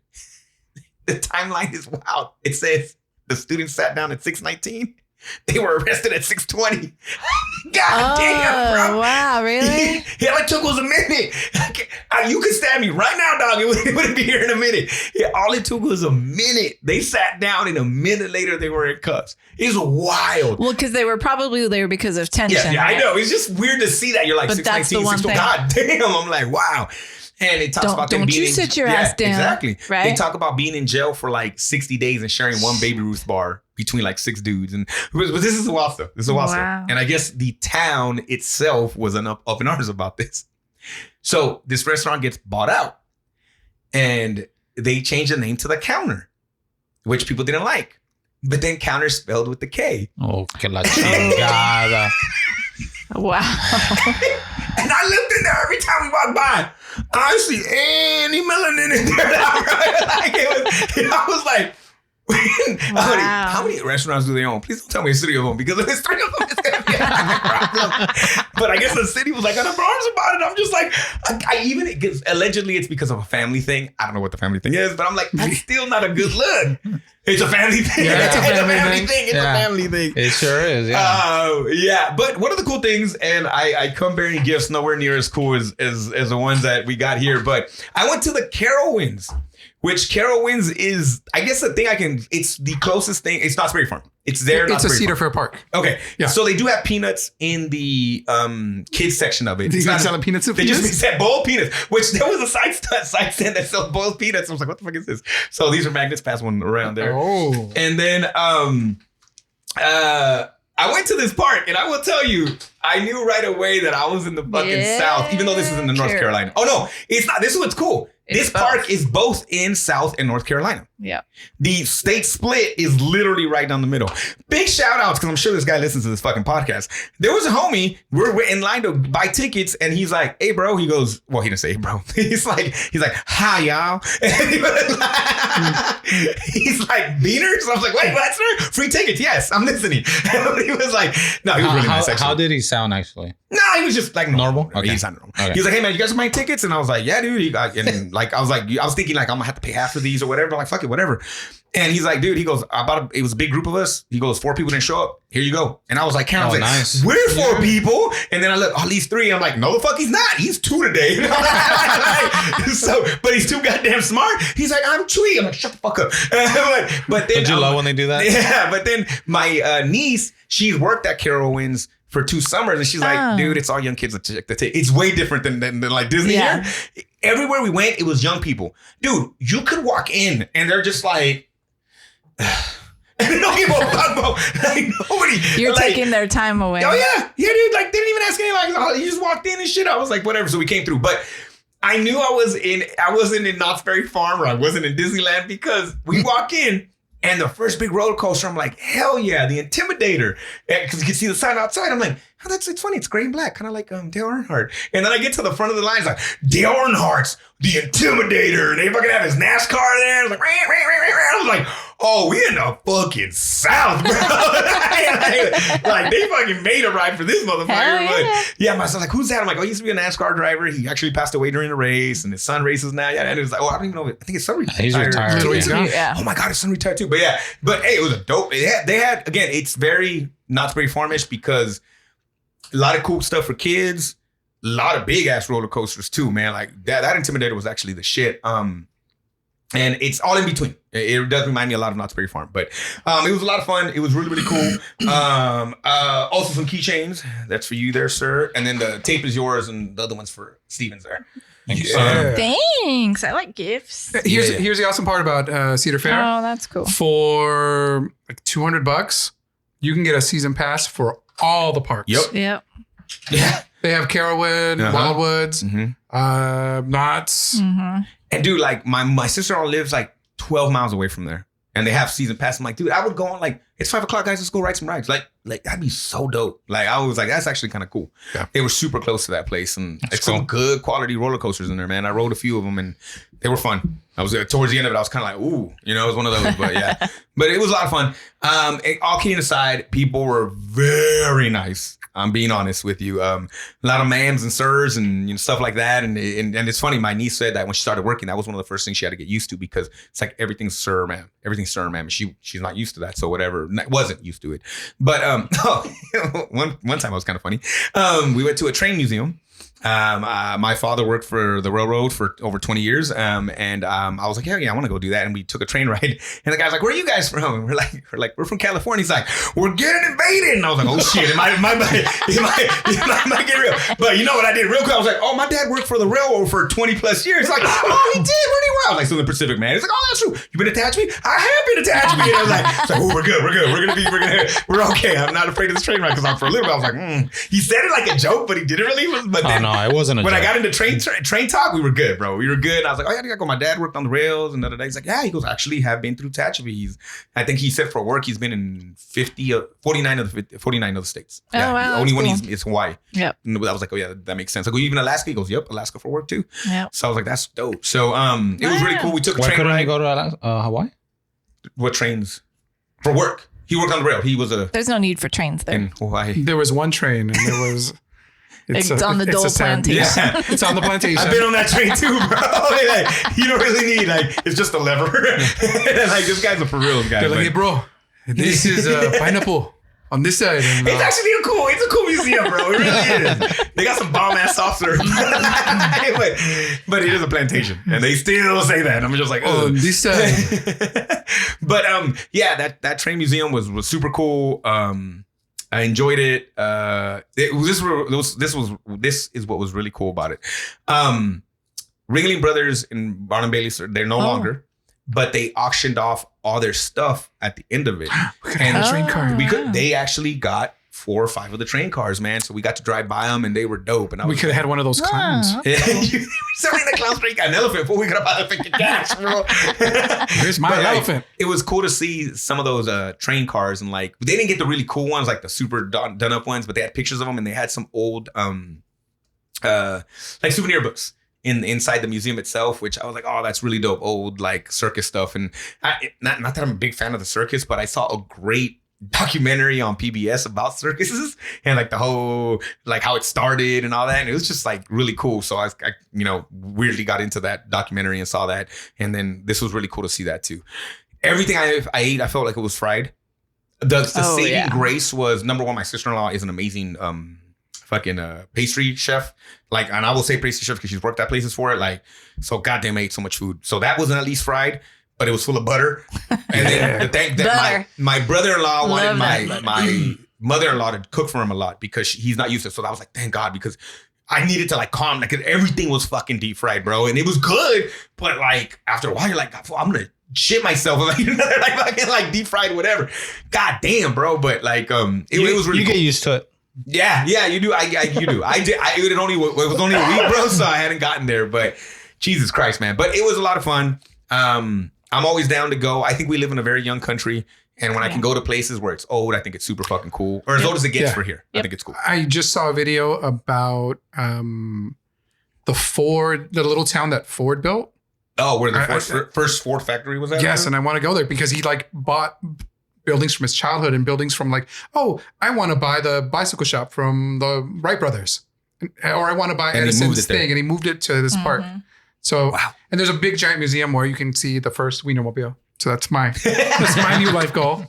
The timeline is wild. It says the students sat down at 6:19. They were arrested at 6:20. God damn, bro. Wow, really? It like took us a minute. You could stab me right now, dog. It wouldn't be here in a minute. All it took was a minute. They sat down and a minute later they were in cuffs. It's wild. Well, because they were probably there because of tension. Yeah, right? I know. It's just weird to see that. You're like, but 6:19, 6:20. God damn. I'm like, wow. And it talks about them don't being you sit your ass down. Exactly. Right? They talk about being in jail for like 60 days and sharing one Baby Ruth bar between like 6 dudes. And but this is a wild stuff. This is a wild stuff. And I guess the town itself was up in arms about this. So this restaurant gets bought out and they change the name to the Counter, which people didn't like. But then Counter spelled with the K. Oh, que la chingada. Wow. And I looked in there every time we walked by. I see any melanin in there. I was like, how many restaurants do they own? Please don't tell me it's 3 of them, because if it's 3 of them, it's gonna be a problem. But I guess the city was like on the arms about it. I'm just like, allegedly it's because of a family thing. I don't know what the family thing is, but I'm like, that's still not a good look. It's a family thing. Yeah, it's a family thing. It's a family thing. It sure is. Yeah. Yeah. But one of the cool things, and I come bearing gifts nowhere near as cool as the ones that we got here, but I went to the Carowinds. Which Carowinds is, I guess it's the closest thing. It's Knott's Berry Farm. It's there. It's a Cedar Fair Park. Okay. Yeah. So they do have peanuts in the kids section of it. It's not selling peanuts and They peanuts? just said boiled peanuts, which there was a side stand that sells boiled peanuts. I was like, what the fuck is this? So these are magnets. Pass one around there. Oh. And then I went to this park, and I will tell you, I knew right away that I was in the fucking South, even though this is in the North Carolina. Oh, no, it's not. This is what's cool. This park is both in South and North Carolina. Yeah. The state split is literally right down the middle. Big shout outs, because I'm sure this guy listens to this fucking podcast. There was a homie, we're in line to buy tickets, and he's like, hey, bro. He goes, well, he didn't say, hey, bro. He's like, hi, y'all. And he's like, beaners? I was like, wait, what, sir? Free tickets? Yes, I'm listening. And he was like, no, he was really nice, actually. How did he sound, actually? No, he was just like normal. Okay. He sounded normal. Okay. He was like, hey, man, you guys are buying tickets? And I was like, yeah, dude. And like, I was thinking like, I'm gonna have to pay half of these or whatever. I'm like, fuck it, whatever. And he's like, dude, he goes, it was a big group of us. He goes, 4 people didn't show up. Here you go. And I was like, Karen, I was like, nice. We're 4 people. And then I look, at least 3. I'm like, no, the fuck he's not. He's 2 today. But he's too goddamn smart. He's like, I'm 3. I'm like, shut the fuck up. But then, Don't you love when they do that? Yeah. But then my niece, she's worked at Carowinds for 2 summers, and she's like, dude, it's all young kids that check the ticket. It's way different than like Disney here. Everywhere we went, it was young people. Dude, you could walk in and they're just like, don't give a fuck, bro. Like, nobody. You're like, taking their time away. Oh yeah, dude. Like, they didn't even ask anything. Like, you just walked in and shit. I was like, whatever. So we came through, but I knew I wasn't in Knott's Berry Farm, or I wasn't in Disneyland, because we walk in. And the first big roller coaster, I'm like, hell yeah, the Intimidator. Because you can see the sign outside. I'm like, oh, it's funny. It's gray and black, kind of like Dale Earnhardt. And then I get to the front of the line. It's like, Dale Earnhardt's the Intimidator. And they fucking have his NASCAR there. It's like, I was like, oh, we in the fucking South, bro. Like, they fucking made a ride for this motherfucker. But yeah, my son's like, who's that? I'm like, oh, he used to be a NASCAR driver. He actually passed away during the race, and his son races now. Yeah, and it was like, oh, I don't even know. I think his son retired. He's retired. Yeah. Oh my God, his son retired too. But yeah, hey, it was a dope. They had again, it's very Knott's Berry Farmish, because a lot of cool stuff for kids, a lot of big ass roller coasters too, man. Like that Intimidator was actually the shit. And it's all in between. It does remind me a lot of Knott's Berry Farm, but it was a lot of fun. It was really, really cool. Also some keychains. That's for you there, sir. And then the tape is yours, and the other one's for Steven's there. Thank you, Yeah. sir. Thanks. I like gifts. Here's the awesome part about Cedar Fair. Oh, that's cool. For like $200, you can get a season pass for all the parks. Yep. Yep. Yeah. They have Carowinds, Wildwoods, Knott's. Mm-hmm. And dude, like my sister-in-law lives like 12 miles away from there, and they have season pass. I'm like, dude, I would go on like, it's 5 o'clock, guys. Let's go ride some rides. Like that'd be so dope. Like I was like, that's actually kind of cool. Yeah. They were super close to that place, and it's some good quality roller coasters in there, man. I rode a few of them, and they were fun. I was towards the end of it, I was kind of like, ooh, it was one of those. But yeah, but it was a lot of fun. All kidding aside, people were very nice. I'm being honest with you. A lot of ma'ams and sirs and stuff like that. And it's funny. My niece said that when she started working, that was one of the first things she had to get used to, because it's like everything's sir, ma'am. Everything's sir, ma'am. And she's not used to that. So whatever, wasn't used to it. But one time it was kind of funny. We went to a train museum. My father worked for the railroad for over 20 years. And I was like, yeah, I want to go do that. And we took a train ride. And the guy's like, where are you guys from? And we're like, we're from California. He's like, we're getting invaded. And I was like, oh shit, it might get real. But you know what I did real quick? I was like, oh, my dad worked for the railroad for 20 plus years. He's like, oh, he did really well. I was like, so the Pacific, man. He's like, oh, that's true. You been attached to me? I have been attached to me. And I was like, oh, we're good. We're okay. I'm not afraid of this train ride because for a little bit, I was like, He said it like a joke, but he didn't really. But then, no, it wasn't a when joke. I got into train talk, we were good, bro. We were good. And I was like, oh, yeah, my dad worked on the rails. And the other day, he's like, yeah, he goes, actually have been through Tehachapi. I think he said for work, he's been in 49 of the states. Oh, yeah, wow, the only one that's cool. is Hawaii. Yep. And I was like, oh, yeah, that makes sense. I go, even Alaska? He goes, yep, Alaska for work too. Yep. So I was like, that's dope. So it was really cool. We took a Why train couldn't ride. I go to Hawaii? What trains? For work. He worked on the rail. He was There's no need for trains there. in Hawaii. There was one train, and there was. It's on the Dole plantation. Yeah. It's on the plantation. I've been on that train too, bro. Like, you don't really need it's just a lever. Like this guy's a for real guy. They're like, hey, bro, this is pineapple on this side. And, It's actually it's a cool museum, bro. It really is. They got some bomb ass soft serve. but it is a plantation, and they still say that. I'm just like, on this side. But yeah, that train museum was super cool. I enjoyed it. This is what was really cool about it. Ringling Brothers and Barnum Bailey, they're no longer, but they auctioned off all their stuff at the end of it. We could have a train car. They actually got 4 or 5 of the train cars, man. So we got to drive by them, and they were dope. And We could have had one of those clowns. Somebody in the clown street got an elephant. Before we could have elephant cash, bro. Here's my elephant. It was cool to see some of those train cars, and like they didn't get the really cool ones, like the super done up ones, but they had pictures of them, and they had some old like souvenir books inside the museum itself, which I was like, oh, that's really dope, old like circus stuff. And not that I'm a big fan of the circus, but I saw a great documentary on PBS about circuses and like the whole like how it started and all that, and it was just like really cool. So I weirdly got into that documentary and saw that, and then this was really cool to see that too. Everything I ate, I felt like it was fried. The saving grace was, number one, my sister-in-law is an amazing pastry chef. Like, and I will say pastry chef because she's worked at places for it. Like, so goddamn, I ate so much food. So that wasn't at least fried, but it was full of butter. And then the thing that my brother-in-law wanted my mother-in-law to cook for him a lot because he's not used to it. So I was like, thank God, because I needed to like calm, like everything was fucking deep fried, bro. And it was good, but like after a while, you're like, I'm gonna shit myself. Like, like fucking like deep fried whatever. God damn, bro. But like it was really get used to it. Yeah, you do. You do. It was only a week, bro, so I hadn't gotten there. But Jesus Christ, man. But it was a lot of fun. I'm always down to go. I think we live in a very young country. And when I can go to places where it's old, I think it's super fucking cool. Or as old as it gets for here. I think it's cool. I just saw a video about the little town that Ford built. Oh, where the first Ford factory was at? Yes, and I want to go there because he like bought buildings from his childhood and buildings from like, oh, I want to buy the bicycle shop from the Wright brothers. Or I want to buy Edison's thing. And he moved it to this park. So, and there's a big giant museum where you can see the first Wienermobile. So that's my new life goal.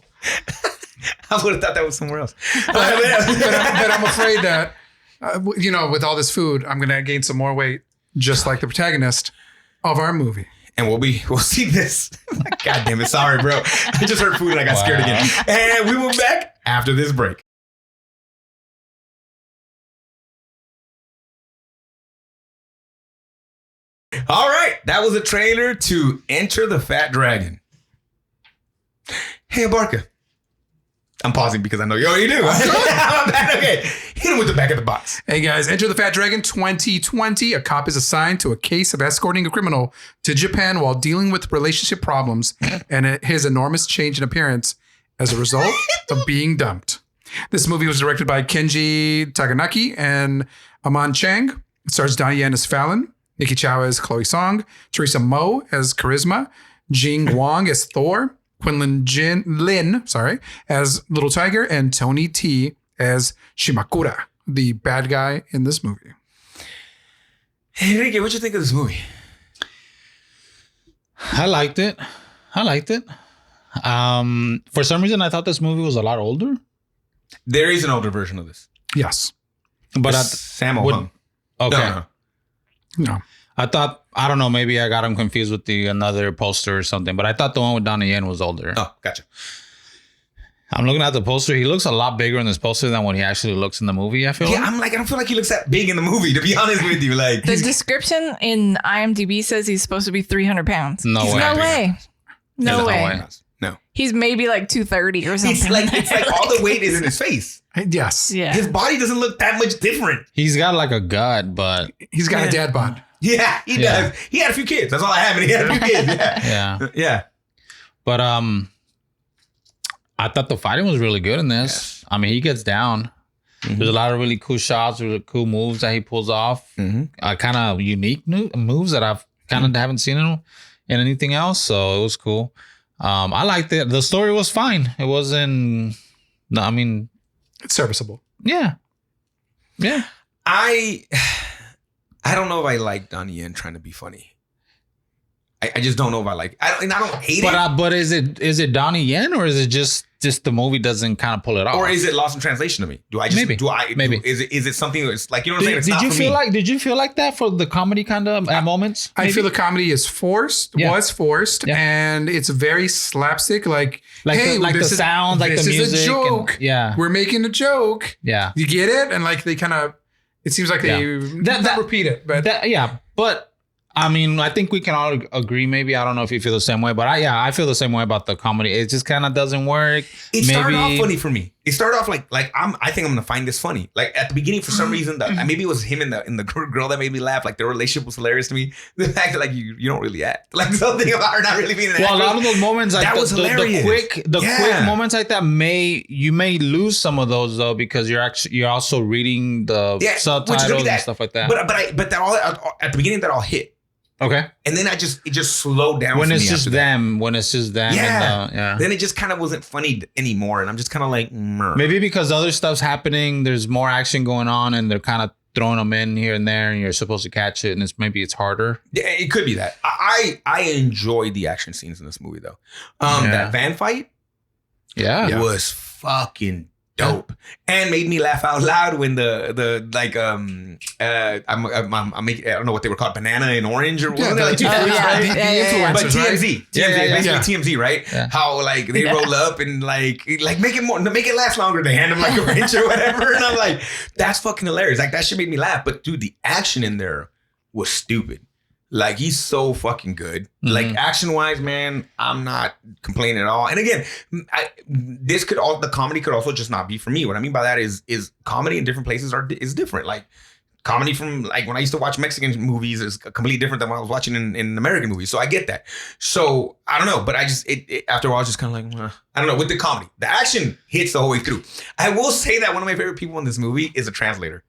I would have thought that was somewhere else. But I'm afraid that, with all this food, I'm going to gain some more weight, just like the protagonist of our movie. And we'll see this. God damn it. Sorry, bro. I just heard food and I got scared again. And we will be back after this break. All right. That was a trailer to Enter the Fat Dragon. Hey, Abarca. I'm pausing because I know you already do. Okay. Hit him with the back of the box. Hey, guys. Enter the Fat Dragon 2020. A cop is assigned to a case of escorting a criminal to Japan while dealing with relationship problems and his enormous change in appearance as a result of being dumped. This movie was directed by Kenji Takanaki and Aman Chang. It stars Donnie Yen as Fallon, Nikki Chow as Chloe Song, Teresa Mo as Charisma, Jing Wong as Thor, Quinlan Lin as Little Tiger, and Tony T as Shimakura, the bad guy in this movie. Hey, Enrique, what'd you think of this movie? I liked it. For some reason, I thought this movie was a lot older. There is an older version of this. Yes. But Sammo Hung. Okay. No. No. I thought, I don't know, maybe I got him confused with another poster or something, but I thought the one with Donnie Yen was older. Oh, gotcha. I'm looking at the poster. He looks a lot bigger in this poster than what he actually looks in the movie, I feel Yeah, like. I don't feel like he looks that big in the movie, to be honest with you. Like, The description in IMDb says he's supposed to be 300 pounds. No He's way. not No way. No There's no way. way. no. He's maybe like 230 or something. It's like all the weight is in his face. Yes. yeah. His body doesn't look that much different. He's got like a gut, but He's got a dad bod. Yeah, he Yeah. does. He had a few kids. That's all I have, and he had a few kids. Yeah. yeah. Yeah. But I thought the fighting was really good in this. Yes. I mean, he gets down. There's a lot of really cool shots, really cool moves that he pulls off. Kind of unique moves that I've kind of haven't seen in anything else. So it was cool. I liked it. The story was fine. It wasn't. No, I mean, It's serviceable. yeah. I don't know if I like Donnie Yen trying to be funny. I just don't know if I like. I don't hate it. But is it Donnie Yen, or is it just the movie doesn't kind of pull it off? Or is it lost in translation to me? Do I just Maybe. Is it something that's like, you know what I'm saying? It's not Did you for feel me. like? Did you feel like that for the comedy kind of at moments? I feel the comedy is forced, Yeah. was forced, Yeah. and it's very slapstick. Like hey, the this is- sounds, like the this music. is a joke. Yeah. We're making a joke. Yeah. You get it? And like they kind of, it seems like they That- repeat it, but But I mean, I think we can all agree. Maybe I don't know if you feel the same way, but I feel the same way about the comedy. It just kind of doesn't work. It started off funny for me. It started off like I think I'm gonna find this funny. Like at the beginning, for some reason, maybe it was him and the girl that made me laugh. Like their relationship was hilarious to me. The fact that like you don't really act, like something about her not really being an Well, a actress. lot of those moments, like That was hilarious. the quick moments like that may lose some of those though, because you're also reading the which is subtitles gonna be and stuff like that. But that all at the beginning that all hit, Okay. and then it just slowed down When for it's me just after that. them, when it's just them. Yeah. And, yeah. Then it just kind of wasn't funny anymore, and I'm just kind of like, meh. Maybe because other stuff's happening, there's more action going on, and they're kind of throwing them in here and there, and you're supposed to catch it, and it's harder. Yeah, it could be that. I enjoyed the action scenes in this movie though. That van fight Yeah. was fucking dope and made me laugh out loud when the like I'm making, I don't know what they were called, banana and orange or what, like two the fruits, right? influencers, But right? TMZ, Yeah. basically TMZ, right? Yeah. How like they roll up and like make it last longer. They hand them like a wrench or whatever, and I'm like, that's fucking hilarious. Like that shit made me laugh. But dude, the action in there was stupid. Like he's so fucking good. Like action wise, man, I'm not complaining at all. And again, the comedy could also just not be for me. What I mean by that is comedy in different places is different. Like comedy from like when I used to watch Mexican movies is completely different than what I was watching in American movies. So I get that. So I don't know, but I just after a while, I was just kind of like, I don't know. With the comedy, the action hits the whole way through. I will say that one of my favorite people in this movie is a translator.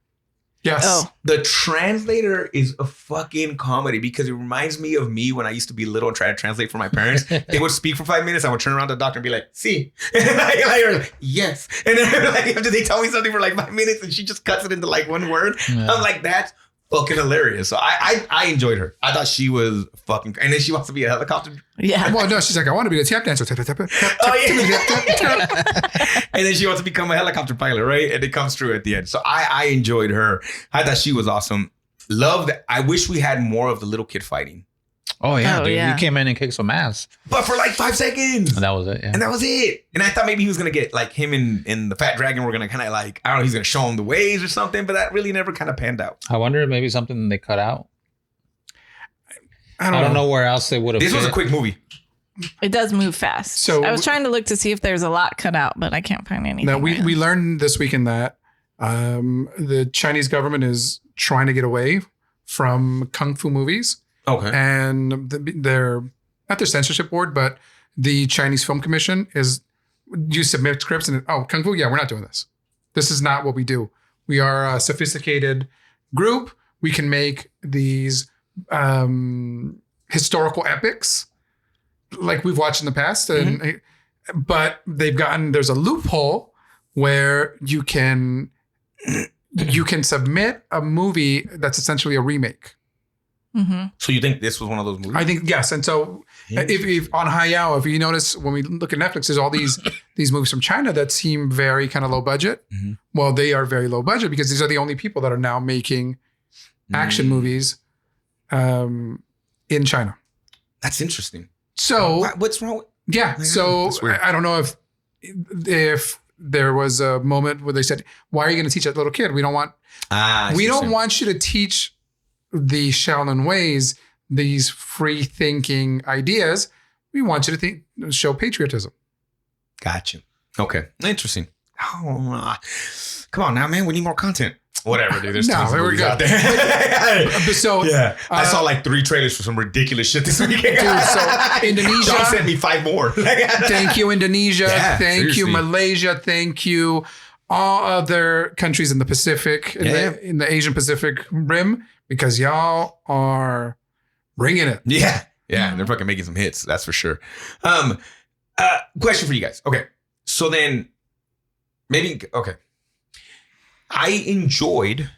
yes. Oh. The translator is a fucking comedy because it reminds me of me when I used to be little and try to translate for my parents. They would speak for 5 minutes. I would turn around to the doctor and be like, see, like, yes. And then like, after they tell me something for like 5 minutes and she just cuts it into like one word. Yeah. I'm like, that's fucking hilarious. So I enjoyed her. I thought she was fucking, and then she wants to be a helicopter. Yeah. Well, no, she's like, I want to be a tap dancer. Tap, tap, tap, tap, Oh, tap, tap, tap, tap. And then she wants to become a helicopter pilot, right? And it comes true at the end. So I enjoyed her. I thought she was awesome. Loved. I wish we had more of the little kid fighting, Oh yeah, Oh, dude. yeah. He came in and kicked some ass. but for like 5 seconds. And that was it. Yeah. And that was it. And I thought maybe he was gonna get like him and the fat dragon were gonna kind of like, I don't know, he's gonna show him the ways or something, but that really never kind of panned out. I wonder if maybe something they cut out. I I don't know where else they would have. This was a quick movie. It does move fast. So- I was trying to look to see if there's a lot cut out, but I can't find anything. Now, we right now. learned this weekend that the Chinese government is trying to get away from kung fu movies, Okay. and they're not their censorship board, but the Chinese Film Commission is you submit scripts and kung fu, yeah, we're not doing this. This is not what we do. We are a sophisticated group. We can make these historical epics like we've watched in the past, and but there's a loophole where you can submit a movie that's essentially a remake. So you think this was one of those movies? I think yes. And so if on Hayao, if you notice when we look at Netflix, there's all these movies from China that seem very kind of low budget. Well, they are very low budget because these are the only people that are now making action movies in China. That's interesting. So What's wrong with yeah, so That's weird. I don't know if there was a moment where they said, "Why are you going to teach that little kid? We don't want you to teach the Shaolin ways, these free thinking ideas. We want you to show patriotism." Gotcha. Okay. Interesting. Oh, come on now, man. We need more content. Whatever, dude. There's tons of there we movies go. out there. So yeah, I saw like 3 trailers for some ridiculous shit this weekend. dude, so Indonesia. Sean sent me 5 more. Thank you, Indonesia. Yeah, thank you, seriously. Malaysia. Thank you, all other countries in the Pacific, in the Asian Pacific Rim, because y'all are bringing it. Yeah. They're fucking making some hits. That's for sure. Question for you guys. Okay. So then okay. I enjoyed, and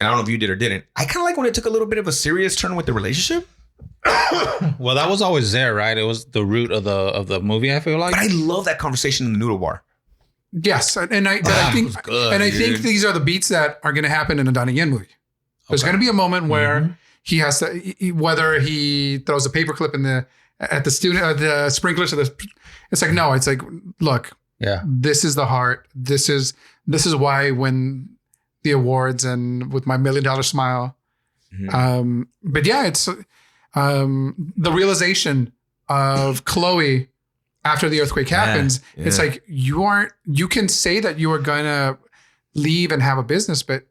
I don't know if you did or didn't, I kind of like when it took a little bit of a serious turn with the relationship. Well, that was always there, right? It was the root of the movie, I feel like. But I love that conversation in the noodle bar. Yes, and I think good, I think these are the beats that are going to happen in a Donnie Yen movie. There's going to be a moment where he has to, whether he throws a paperclip at the student, the sprinkler. So it's like, no, it's like, look, this is the heart. This is why when the awards and with my $1 million smile. But yeah, it's the realization of Chloe after the earthquake happens. Yeah. It's like, you can say that you are going to leave and have a business, but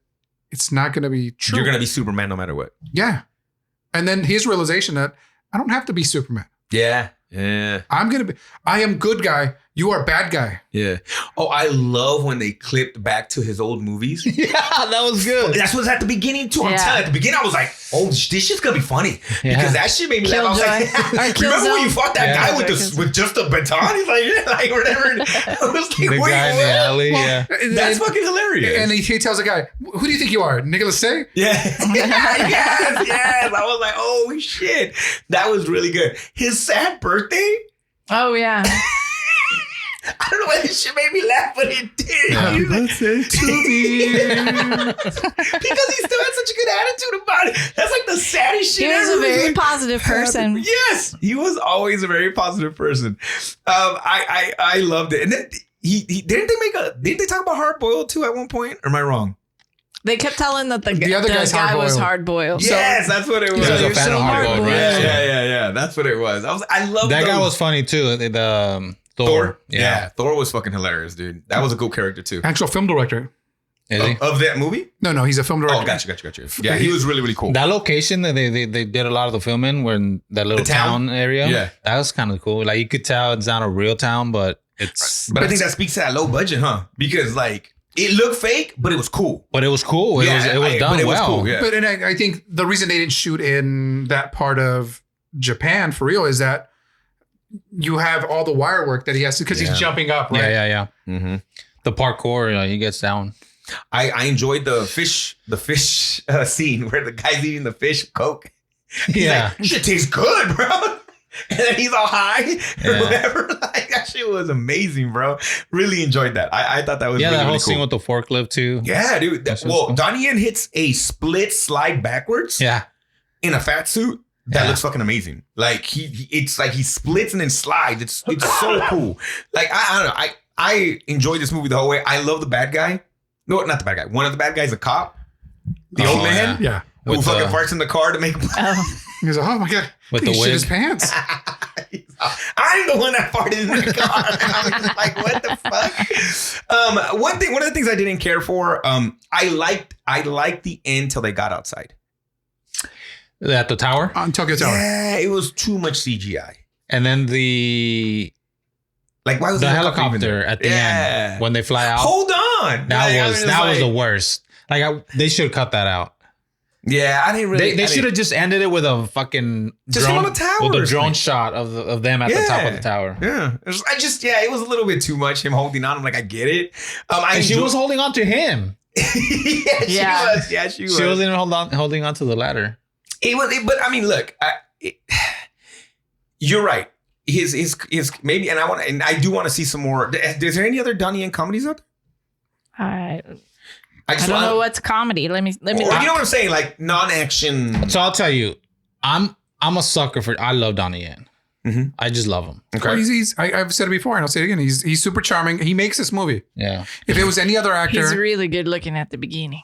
it's not going to be true. You're going to be Superman no matter what. Yeah. And then his realization that I don't have to be Superman. Yeah. I am good guy. You are bad guy. Yeah. Oh, I love when they clipped back to his old movies. Yeah, that was good. That's what's at the beginning too. I'm telling you, at the beginning, I was like, oh, this shit's gonna be funny. Because that shit made me laugh. I was like, remember when you fought that guy with just a baton? He's like, yeah, like whatever. I was like, The wait, guy in the alley, yeah. That's fucking hilarious. And he tells the guy, who do you think you are? Nicholas Say? Yeah. yes. I was like, oh shit. That was really good. His sad birthday. Oh yeah. I don't know why this shit made me laugh, but it did. Happy birthday to me. Because he still had such a good attitude about it. That's like the saddest shit He was ever. a very Like, positive person. yes, he was always a very positive person. I loved it. And then he didn't they talk about hard boiled too at one point? Or am I wrong? They kept telling that the other guy's guy was hard-boiled. hard boiled. Yes, that's what it was. He was a fan of hard-boiled, right? Yeah. That's what it was. I love That guy those. was funny too. The Thor. Yeah, Thor was fucking hilarious, dude. That was a cool character too. Actual film director. Is he? Of that movie? No, he's a film director. Oh, gotcha. Yeah, he was really, really cool. That location that they did a lot of the filming, where in that little The town? town area. Yeah. That was kind of cool. Like you could tell it's not a real town, but it's. But I think that speaks to that low budget, huh? Because like it looked fake, but it was cool. But it was cool. It was done but it was well. cool, yeah. But and I think the reason they didn't shoot in that part of Japan for real is that you have all the wire work that he has to, because he's jumping up, right? Yeah. Mm-hmm. The parkour, he gets down. I enjoyed the fish scene where the guy's eating the fish Coke. He's like, shit tastes good, bro. And then he's all high or whatever. Like that shit was amazing, bro. Really enjoyed that. I thought that was really, that whole really scene cool. with the forklift too. Yeah, dude. Cool. Donnie Yen hits a split slide backwards. Yeah. In a fat suit. That looks fucking amazing. Like it's like he splits and then slides. It's so cool. Like I don't know. I enjoyed this movie the whole way. I love the bad guy. No, not the bad guy. One of the bad guys, a cop. The old man. Yeah. Who fucking farts in the car to make him. He's like, oh my God. With He the shit wig. his pants. I'm the one that farted in the car. I'm just like, what the fuck? One of the things I didn't care for, I liked the end till they got outside. At the tower. On Tokyo Tower. Yeah, it was too much CGI. And then the Like, why was the even helicopter there? at the end when they fly out. Hold on. That was like, the worst. Like they should cut that out. Yeah, I didn't really. They should have just ended it with a fucking Just drone, on the tower. with a drone shot of them at the top of the tower. Yeah, it was a little bit too much. Him holding on. I'm like, I get it. And she was holding on to him. yeah, she was. She wasn't even holding on to the ladder. But I mean, look, you're right. His maybe, and I do want to see some more. Is there any other Donnie Yen comedies out there? I don't know what's comedy. Let me. You know what I'm saying? Like non-action. So I'll tell you, I'm a sucker for. I love Donnie Yen. Mm-hmm. I just love him. Okay. Well, I've said it before, and I'll say it again. He's super charming. He makes this movie. Yeah. If it was any other actor, he's really good looking at the beginning.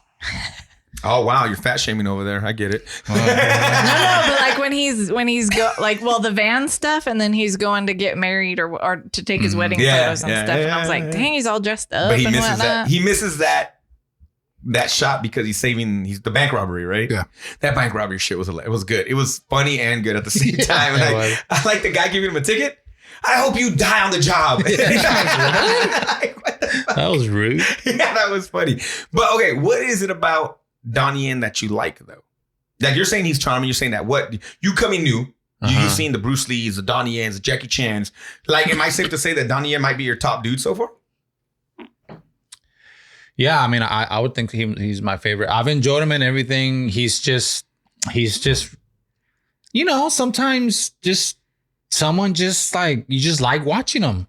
Oh wow, you're fat shaming over there. I get it. No, but like when he's the van stuff, and then he's going to get married or to take his wedding photos and stuff. And I was like, dang, he's all dressed up. But he and misses whatnot. that. He misses that shot because he's the bank robbery, right? Yeah. That bank robbery shit was good. It was funny and good at the same time. And I like the guy giving him a ticket. I hope you die on the job. That was rude. Yeah, that was funny. But okay, what is it about Donnie Yen that you like though? Like you're saying he's charming. You're saying that what you coming new. You've seen the Bruce Lees, the Donnie Yens, the Jackie Chans. Like, am I safe to say that Donnie Yen might be your top dude so far? Yeah, I mean, I would think he's my favorite. I've enjoyed him in everything. He's just, sometimes just someone just like you just like watching him.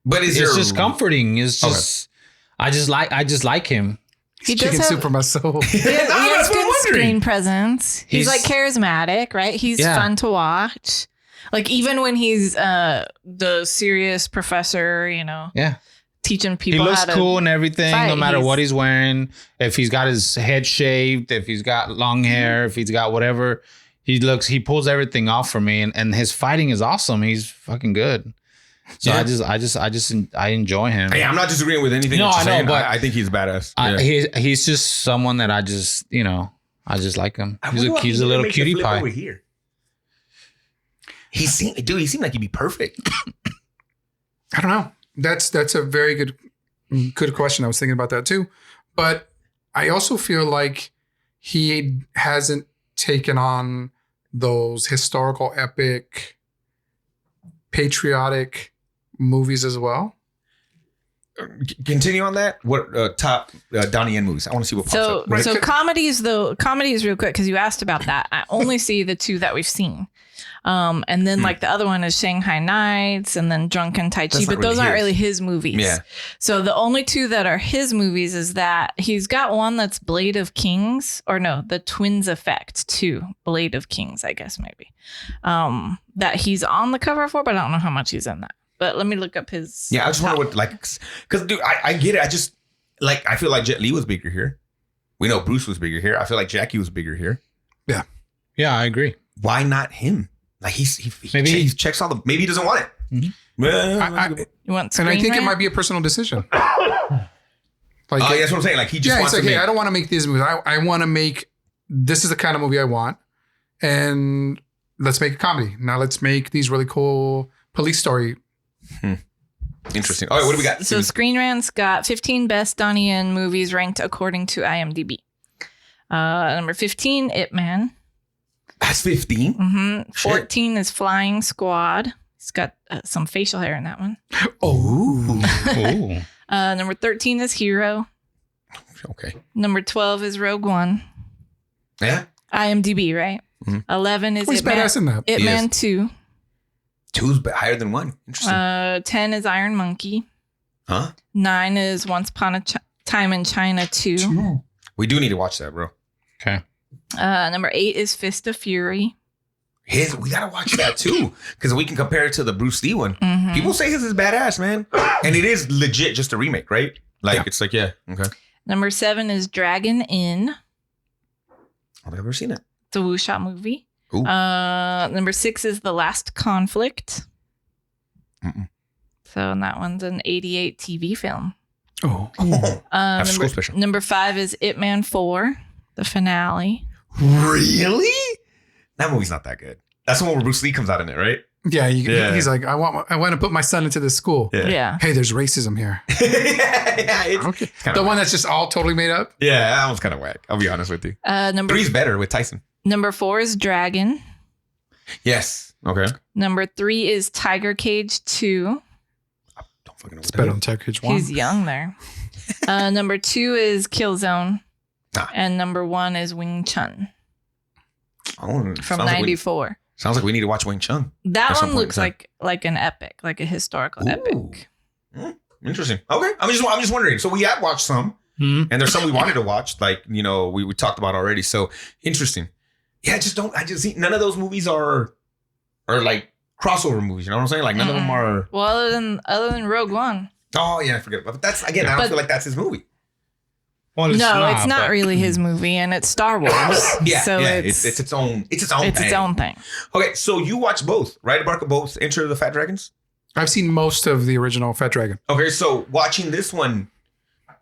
But it's just comforting. It's just I just like him. He chicken soup for my soul. He has good screen presence. He's like charismatic, right? He's fun to watch. Like even when he's the serious professor, teaching people. He looks how to cool and everything, fight. no matter what he's wearing. If he's got his head shaved, if he's got long hair, if he's got whatever, he pulls everything off for me, and his fighting is awesome. He's fucking good. So I enjoy him. Hey, I'm not disagreeing with anything. No, that you're I know, saying. but I think he's badass. He's just someone that I just like him. He's a little cutie pie. Over here. He seemed like he'd be perfect. I don't know. That's a very good question. I was thinking about that too. But I also feel like he hasn't taken on those historical epic patriotic movies as well. Continue on that. What top Donnie Yen movies? I want to see what pops up. So comedies real quick because you asked about that. I only see the two that we've seen. And then like the other one is Shanghai Nights and then Drunken Tai Chi, but those aren't really his movies. Yeah. So the only two that are his movies is that he's got one that's Blade of Kings, or no, The Twins Effect 2, Blade of Kings, I guess maybe. That he's on the cover for, but I don't know how much he's in that. But let me look up his. Yeah, I just wonder what because dude, I get it. I just I feel like Jet Li was bigger here. We know Bruce was bigger here. I feel like Jackie was bigger here. Yeah. Yeah, I agree. Why not him? Like he checks all the. Maybe he doesn't want it. Mm-hmm. You want and I think Rant? it might be a personal decision. Like, that's what I'm saying. Like he just wants to I don't want to make these movies. I want to make. This is the kind of movie I want, and let's make a comedy. Now let's make these really cool police story. Interesting. All right, what do we got? So Screen Rant's got 15 best Donnie Yen movies ranked according to IMDb. Number 15, Ip Man. That's 15. Mm-hmm. 14 is Flying Squad. He's got some facial hair in that one. Oh. Number 13 is Hero. Okay. Number 12 is Rogue One. Yeah. IMDb, right? Mm-hmm. 11 is Ip Man. Ip Man 2. 2's higher than 1. Interesting. 10 is Iron Monkey. Huh? 9 is Once Upon a Time in China 2. We do need to watch that, bro. Okay. Number 8 is Fist of Fury. We gotta watch that too, because we can compare it to the Bruce Lee one. Mm-hmm. People say his is badass, man, and it is legit just a remake, right? Like it's like okay. Number 7 is Dragon Inn. I've never seen it. It's a wuxia movie. Ooh. Number 6 is The Last Conflict. Mm-mm. So that one's an 88 TV film. Oh. After school special. Number 5 is Ip Man 4, the finale. Really? That movie's not that good. That's the one where Bruce Lee comes out in it, right? Yeah, he's like, I want to put my son into this school. Yeah. Hey, there's racism here. Okay. The one that's just all totally made up? Yeah, that one's kind of whack. I'll be honest with you. Number 3's better with Tyson. Number 4 is Dragon. Yes. Okay. Number 3 is Tiger Cage 2. I don't fucking know. It's better than Tiger Cage 1. He's young there. Number 2 is Killzone. Nah. And number 1 is Wing Chun. From From 94. Sounds like we need to watch Wing Chun. That one looks like an epic, like a historical epic. Interesting. Okay. I'm just wondering. So we have watched some. Mhm. And there's some we wanted to watch, like, you know, we talked about already. So interesting. Yeah, I just see none of those movies are like crossover movies. You know what I'm saying? Like none of them are. Well, other than Rogue One. Oh yeah, I forget. But that's again, I don't feel like that's his movie. Well, It's not but- really his movie, and it's Star Wars. Yeah, so yeah, it's its own. It's its own. it's thing. its own thing. Okay, so you watched both, right? Barca, both Enter the Fat Dragons. I've seen most of the original Fat Dragon. Okay, so watching this one,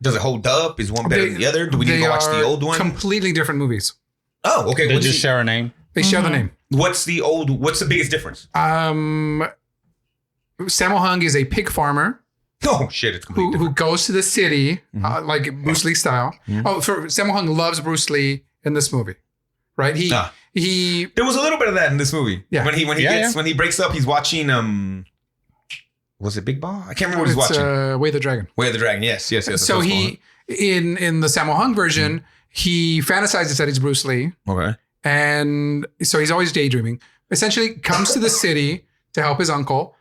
does it hold up? Is one better than the other? Do we need to They go watch the are old one? Completely different movies. Oh, okay. They just share a name. They share the name. What's the biggest difference? Sammo Hung is a pig farmer Oh shit, it's completely who goes to the city, Mm-hmm. like Bruce Lee style. Oh, Sammo Hung loves Bruce Lee in this movie, right? He There was a little bit of that in this movie. Yeah. When he breaks up, he's watching was it Big Ball? I can't remember what he's watching. Way of the Dragon. Way of the Dragon. Yes. So he in the Sammo Hung version, he fantasizes that he's Bruce Lee, Okay. and so he's always daydreaming. Essentially, comes to the city to help his uncle.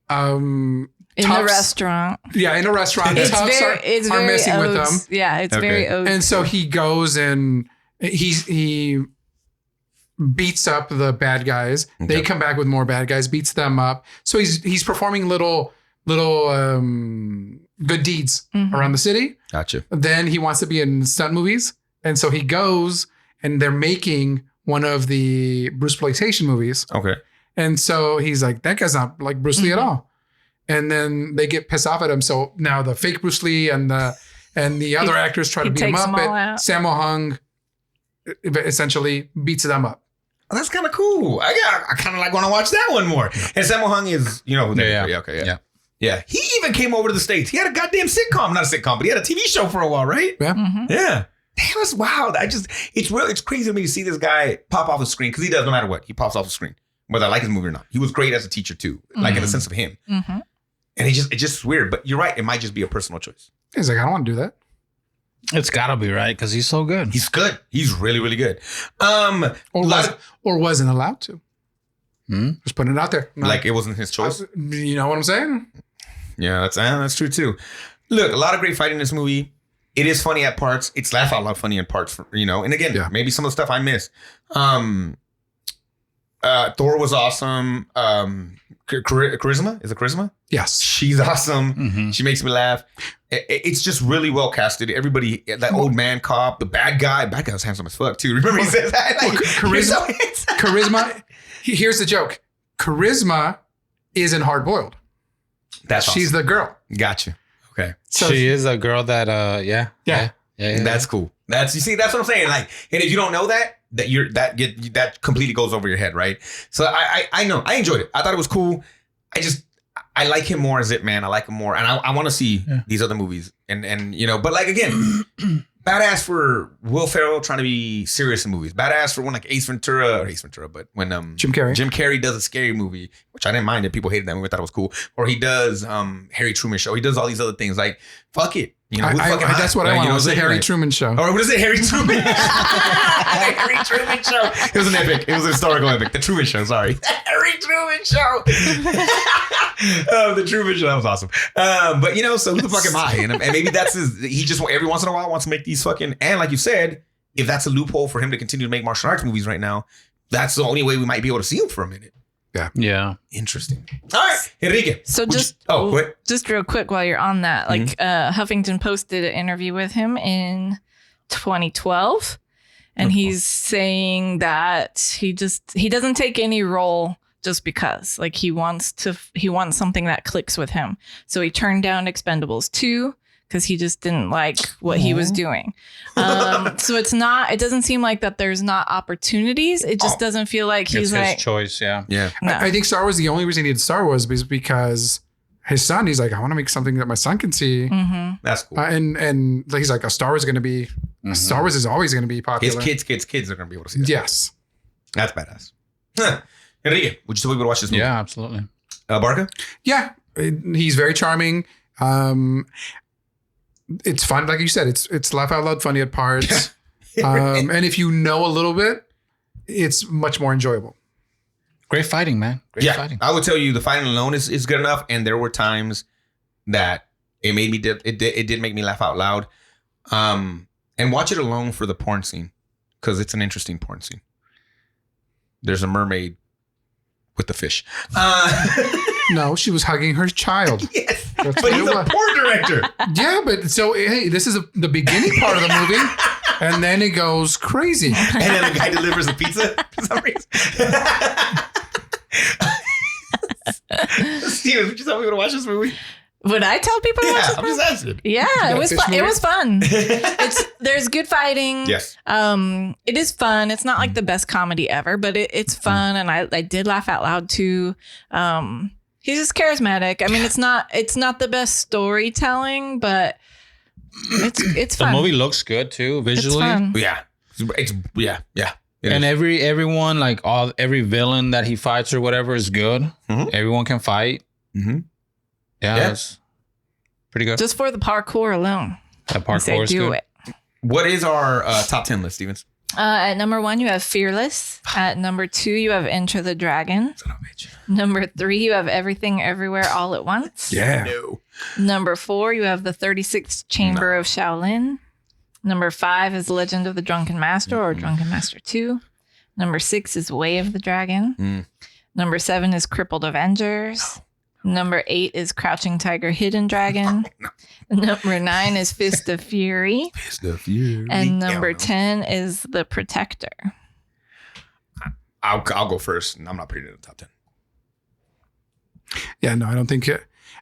In the Tufts- restaurant. Yeah, in a restaurant. It's Tufts very are messing with Odes. them. Yeah, it's Okay. very Odes. And so he goes and he beats up the bad guys. They Okay. come back with more bad guys, beats them up. So he's performing little good deeds around the city. Gotcha. Then he wants to be in stunt movies. And so he goes and they're making one of the Bruceploitation movies. Okay. And so he's like, that guy's not like Bruce Lee at all. And then they get pissed off at him. So now the fake Bruce Lee and the other actors try to he beat him takes up. them all But out. Sammo Hung essentially beats them up. Oh, that's kind of cool. I kind of like want to watch that one more. And Sammo Hung is, you know, who that is, Yeah. right? Okay. Yeah. Yeah. He even came over to the States. He had a goddamn sitcom, not a sitcom, but he had a TV show for a while, right? Yeah. Yeah. That was wild. It's crazy to me to see this guy pop off the screen because he does no matter what. He pops off the screen, whether I like his movie or not. He was great as a teacher too, like in the sense of him. Mm-hmm. And it's just weird. But you're right. It might just be a personal choice. He's like, I don't want to do that. It's gotta be right because he's so good. He's good. He's really, really good. Or wasn't allowed to. Just putting it out there. No. Like it wasn't his choice. You know what I'm saying? Yeah, that's true too. Look, a lot of great fighting in this movie. It is funny at parts. It's laugh out loud funny in parts, you know. And again, Yeah. maybe some of the stuff I missed. Thor was awesome. Charisma? Is it Charisma? Yes. She's awesome. Mhm. She makes me laugh. It's just really well casted. Everybody, that old man cop, the bad guy was handsome as fuck too. Remember he says that? Like, Charisma- "You're so handsome." Charisma. Here's the joke. Charisma isn't hard boiled. That's She's awesome. the girl. Gotcha. Okay. So she is a girl that Yeah. That's cool. That's what I'm saying. Like, and if you don't know that that completely goes over your head, right? So I know I enjoyed it. I thought it was cool. I like him more as It Man. I like him more, and I want to see these other movies. And you know, but like again, badass for Will Ferrell trying to be serious in movies. Badass for one like Ace Ventura, but when Jim Carrey. Jim Carrey does a scary movie, which I didn't mind it. People hated that movie. I thought it was cool. Or he does Harry Truman Show. He does all these other things. Like fuck it. You know, who's fucking hot? That's what I Like, want. you know It was the what I'm Harry saying? Truman Show. Or what is it? Harry Truman. Harry Truman Show. It was an epic. It was an historical epic. The Truman Show. Sorry. Harry Truman Show. The Truman Show. That was awesome. But you know, so who the fuck am I? And maybe that's he just every once in a while wants to make these fucking, and like you said, if that's a loophole for him to continue to make martial arts movies right now, that's the only way we might be able to see him for a minute. Yeah. Interesting. All right, Enrique. So Quit. just real quick while you're on that, like Huffington posted an interview with him in 2012, and he's saying that he doesn't take any role just because, like, he wants something that clicks with him. So he turned down Expendables 2 because he just didn't like what he was doing. So it doesn't seem like that there's not opportunities. It just doesn't feel like It's he's his like, choice. Yeah. Yeah. no. I think Star Wars, the only reason he did Star Wars is because his son, he's like, I want to make something that my son can see. That's cool. And he's like, Star Wars is always going to be His popular. kids are gonna be able to see that. Yes. That's badass. Huh. Enrique, would you tell people to watch this movie? Yeah, absolutely. Barca? Yeah. He's very charming. It's fun. Like you said, it's laugh out loud funny at parts. And if you know a little bit, it's much more enjoyable. Great fighting, man. Great Yeah, fighting. I would tell you the fighting alone is good enough, and there were times that it made me it did make me laugh out loud. And watch it alone for the porn scene because it's an interesting porn scene. There's a mermaid with the fish. No, she was hugging her child. Yes, That's but what he's it a was. porn director. Yeah, but so hey, this is the beginning part of the movie, and then it goes crazy. And then the guy delivers the pizza for some reason. Steven, would you tell me to watch this movie? Would I tell people to watch Yeah, this I'm movie? just asking. Yeah, it was fish fun. It movie? was fun. There's good fighting. Yes. It is fun. It's not like the best comedy ever, but it's fun, and I did laugh out loud too. He's just charismatic. I mean, it's not the best storytelling, but it's The fun. movie looks good too It's visually. fun. Yeah. It's yeah. It And is. everyone, like every villain that he fights or whatever is good. Mhm. Everyone can fight. Mhm. Yeah, Yeah. it's pretty good. Just for the parkour alone, That I say parkour is do good. it. What is our top 10 list, Stevens? At number 1, you have Fearless. At number 2, you have Enter the Dragon. Son of a bitch. Number 3, you have Everything Everywhere All at Once. Yeah. No. Number 4, you have the 36th Chamber of Shaolin. Number 5 is Legend of the Drunken Master or Drunken Master 2. Number 6 is Way of the Dragon. Mm. Number 7 is Crippled Avengers. Number 8 is Crouching Tiger, Hidden Dragon. Number 9 is Fist of Fury. And number 10 is The Protector. I'll go first. I'm not putting it in the top 10. Yeah, no, I don't think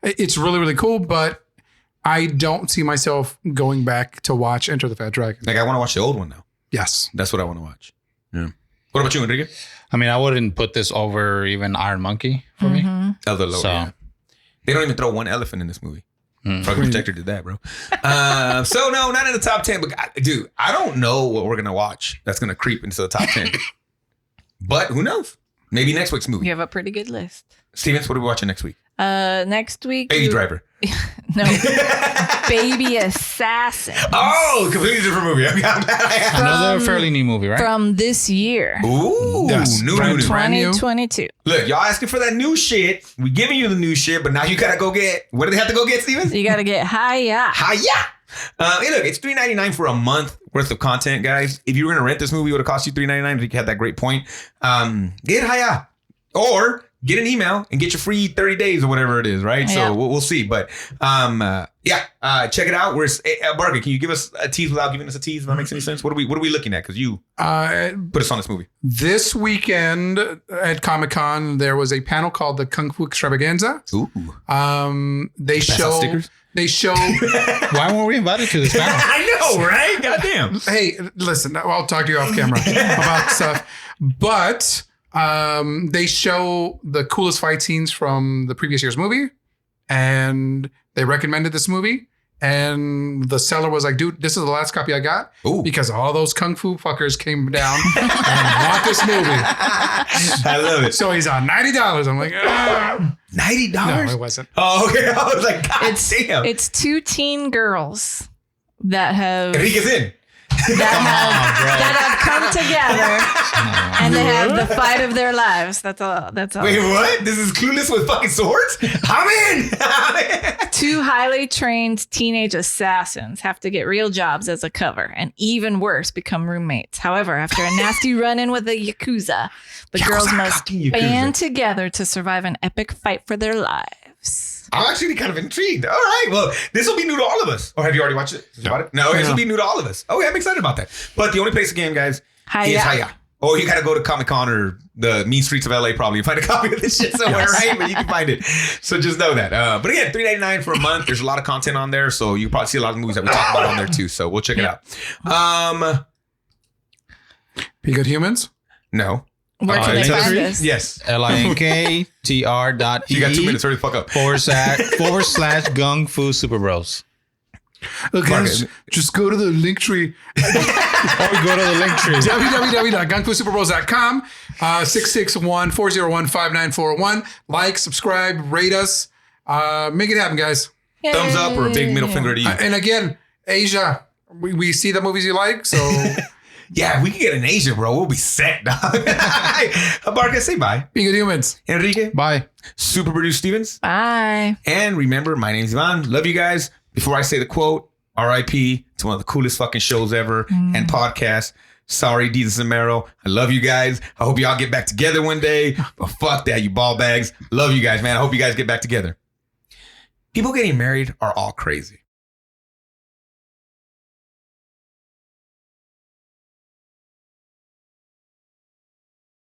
it's really, really cool, but I don't see myself going back to watch Enter the Fat Dragon. Like, I want to watch the old one now. Yes. That's what I want to watch. Yeah. What about you, Enrique? I mean, I wouldn't put this over even Iron Monkey for me. Elder Lord. So- Yeah. They don't even throw one elephant in this movie. Mm. Fucking Protector did that, bro. So no, not in the top 10. But dude, I don't know what we're gonna watch that's gonna creep into the top 10. But who knows? Maybe next week's movie. You have a pretty good list. Stevens, what are we watching next week? Next week. Baby Driver. No. Baby Assassin. Oh, completely different movie. I'm glad I have. Another fairly new movie, right? From this year. Ooh, Yes. new. Brand new. 2022. Look, y'all asking for that new shit. We giving you the new shit, but now you gotta go get. What do they have to go get, Stevens? You got to get Hiya. Hiya! Hey, look, it's $3.99 for a month worth of content, guys. If you were gonna rent this movie, it would have cost you $3.99. If you had that great point, get Hiya or get an email and get your free 30 days or whatever it is, right? Yeah. So we'll see. But check it out. Barker, can you give us a tease without giving us a tease? If that makes any sense. What are we looking at? Because you put us on this movie. This weekend at Comic-Con, there was a panel called the Kung Fu Extravaganza. Ooh. They Pass out show. stickers? They show. Why weren't we invited to this panel? I know, right? Goddamn. Hey, listen, I'll talk to you off camera about stuff. But they show the coolest fight scenes from the previous year's movie, and they recommended this movie. And the seller was like, dude, this is the last copy I got Ooh. because all those Kung Fu fuckers came down and want this movie. I love it. So he's on $90. I'm like, $90? no, it wasn't. Oh, okay. I was like, God damn. It's 2 teen girls that have Enrique's in. that have come together and they have the fight of their lives. That's all. Wait, what? This is Clueless with fucking swords? I'm in. 2 highly trained teenage assassins have to get real jobs as a cover, and even worse, become roommates. However, after a nasty run-in with the Yakuza, the girls must fucking Yakuza. band together to survive an epic fight for their lives. I'm actually kind of intrigued. All right. Well, this will be new to all of us. Or have you already watched it? No, this will be new to all of us. Okay, I'm excited about that. But the only place again, guys, is Hiya. Or you got to go to Comic-Con or the mean streets of LA probably and find a copy of this shit somewhere, right? But you can find it. So just know that. But again, $3.99 for a month. There's a lot of content on there. So you probably see a lot of movies that we talk about on there too. So we'll check it out. Be Good Humans? No. Where can they find this? Yes. linktr.e You got 2 minutes. Hurry the fuck up. / Gung-Fu Super Bros. Look, guys, just go to the link tree. Or go to the link tree. www.gungfusuperbros.com 661-401-5941. Like, subscribe, rate us. Make it happen, guys. Thumbs up or a big middle finger to you. And again, Asia, we see the movies you like, so Yeah, we can get in Asia, bro. We'll be set, dog. Barca, say bye. Be Good Humans. Enrique, Bye. Super Producer Stevens. Bye. And remember, my name's Ivan. Love you guys. Before I say the quote, R.I.P. It's one of the coolest fucking shows ever and podcasts. Sorry, Desus and Mero. I love you guys. I hope y'all get back together one day. But fuck that, you ball bags. Love you guys, man. I hope you guys get back together. People getting married are all crazy.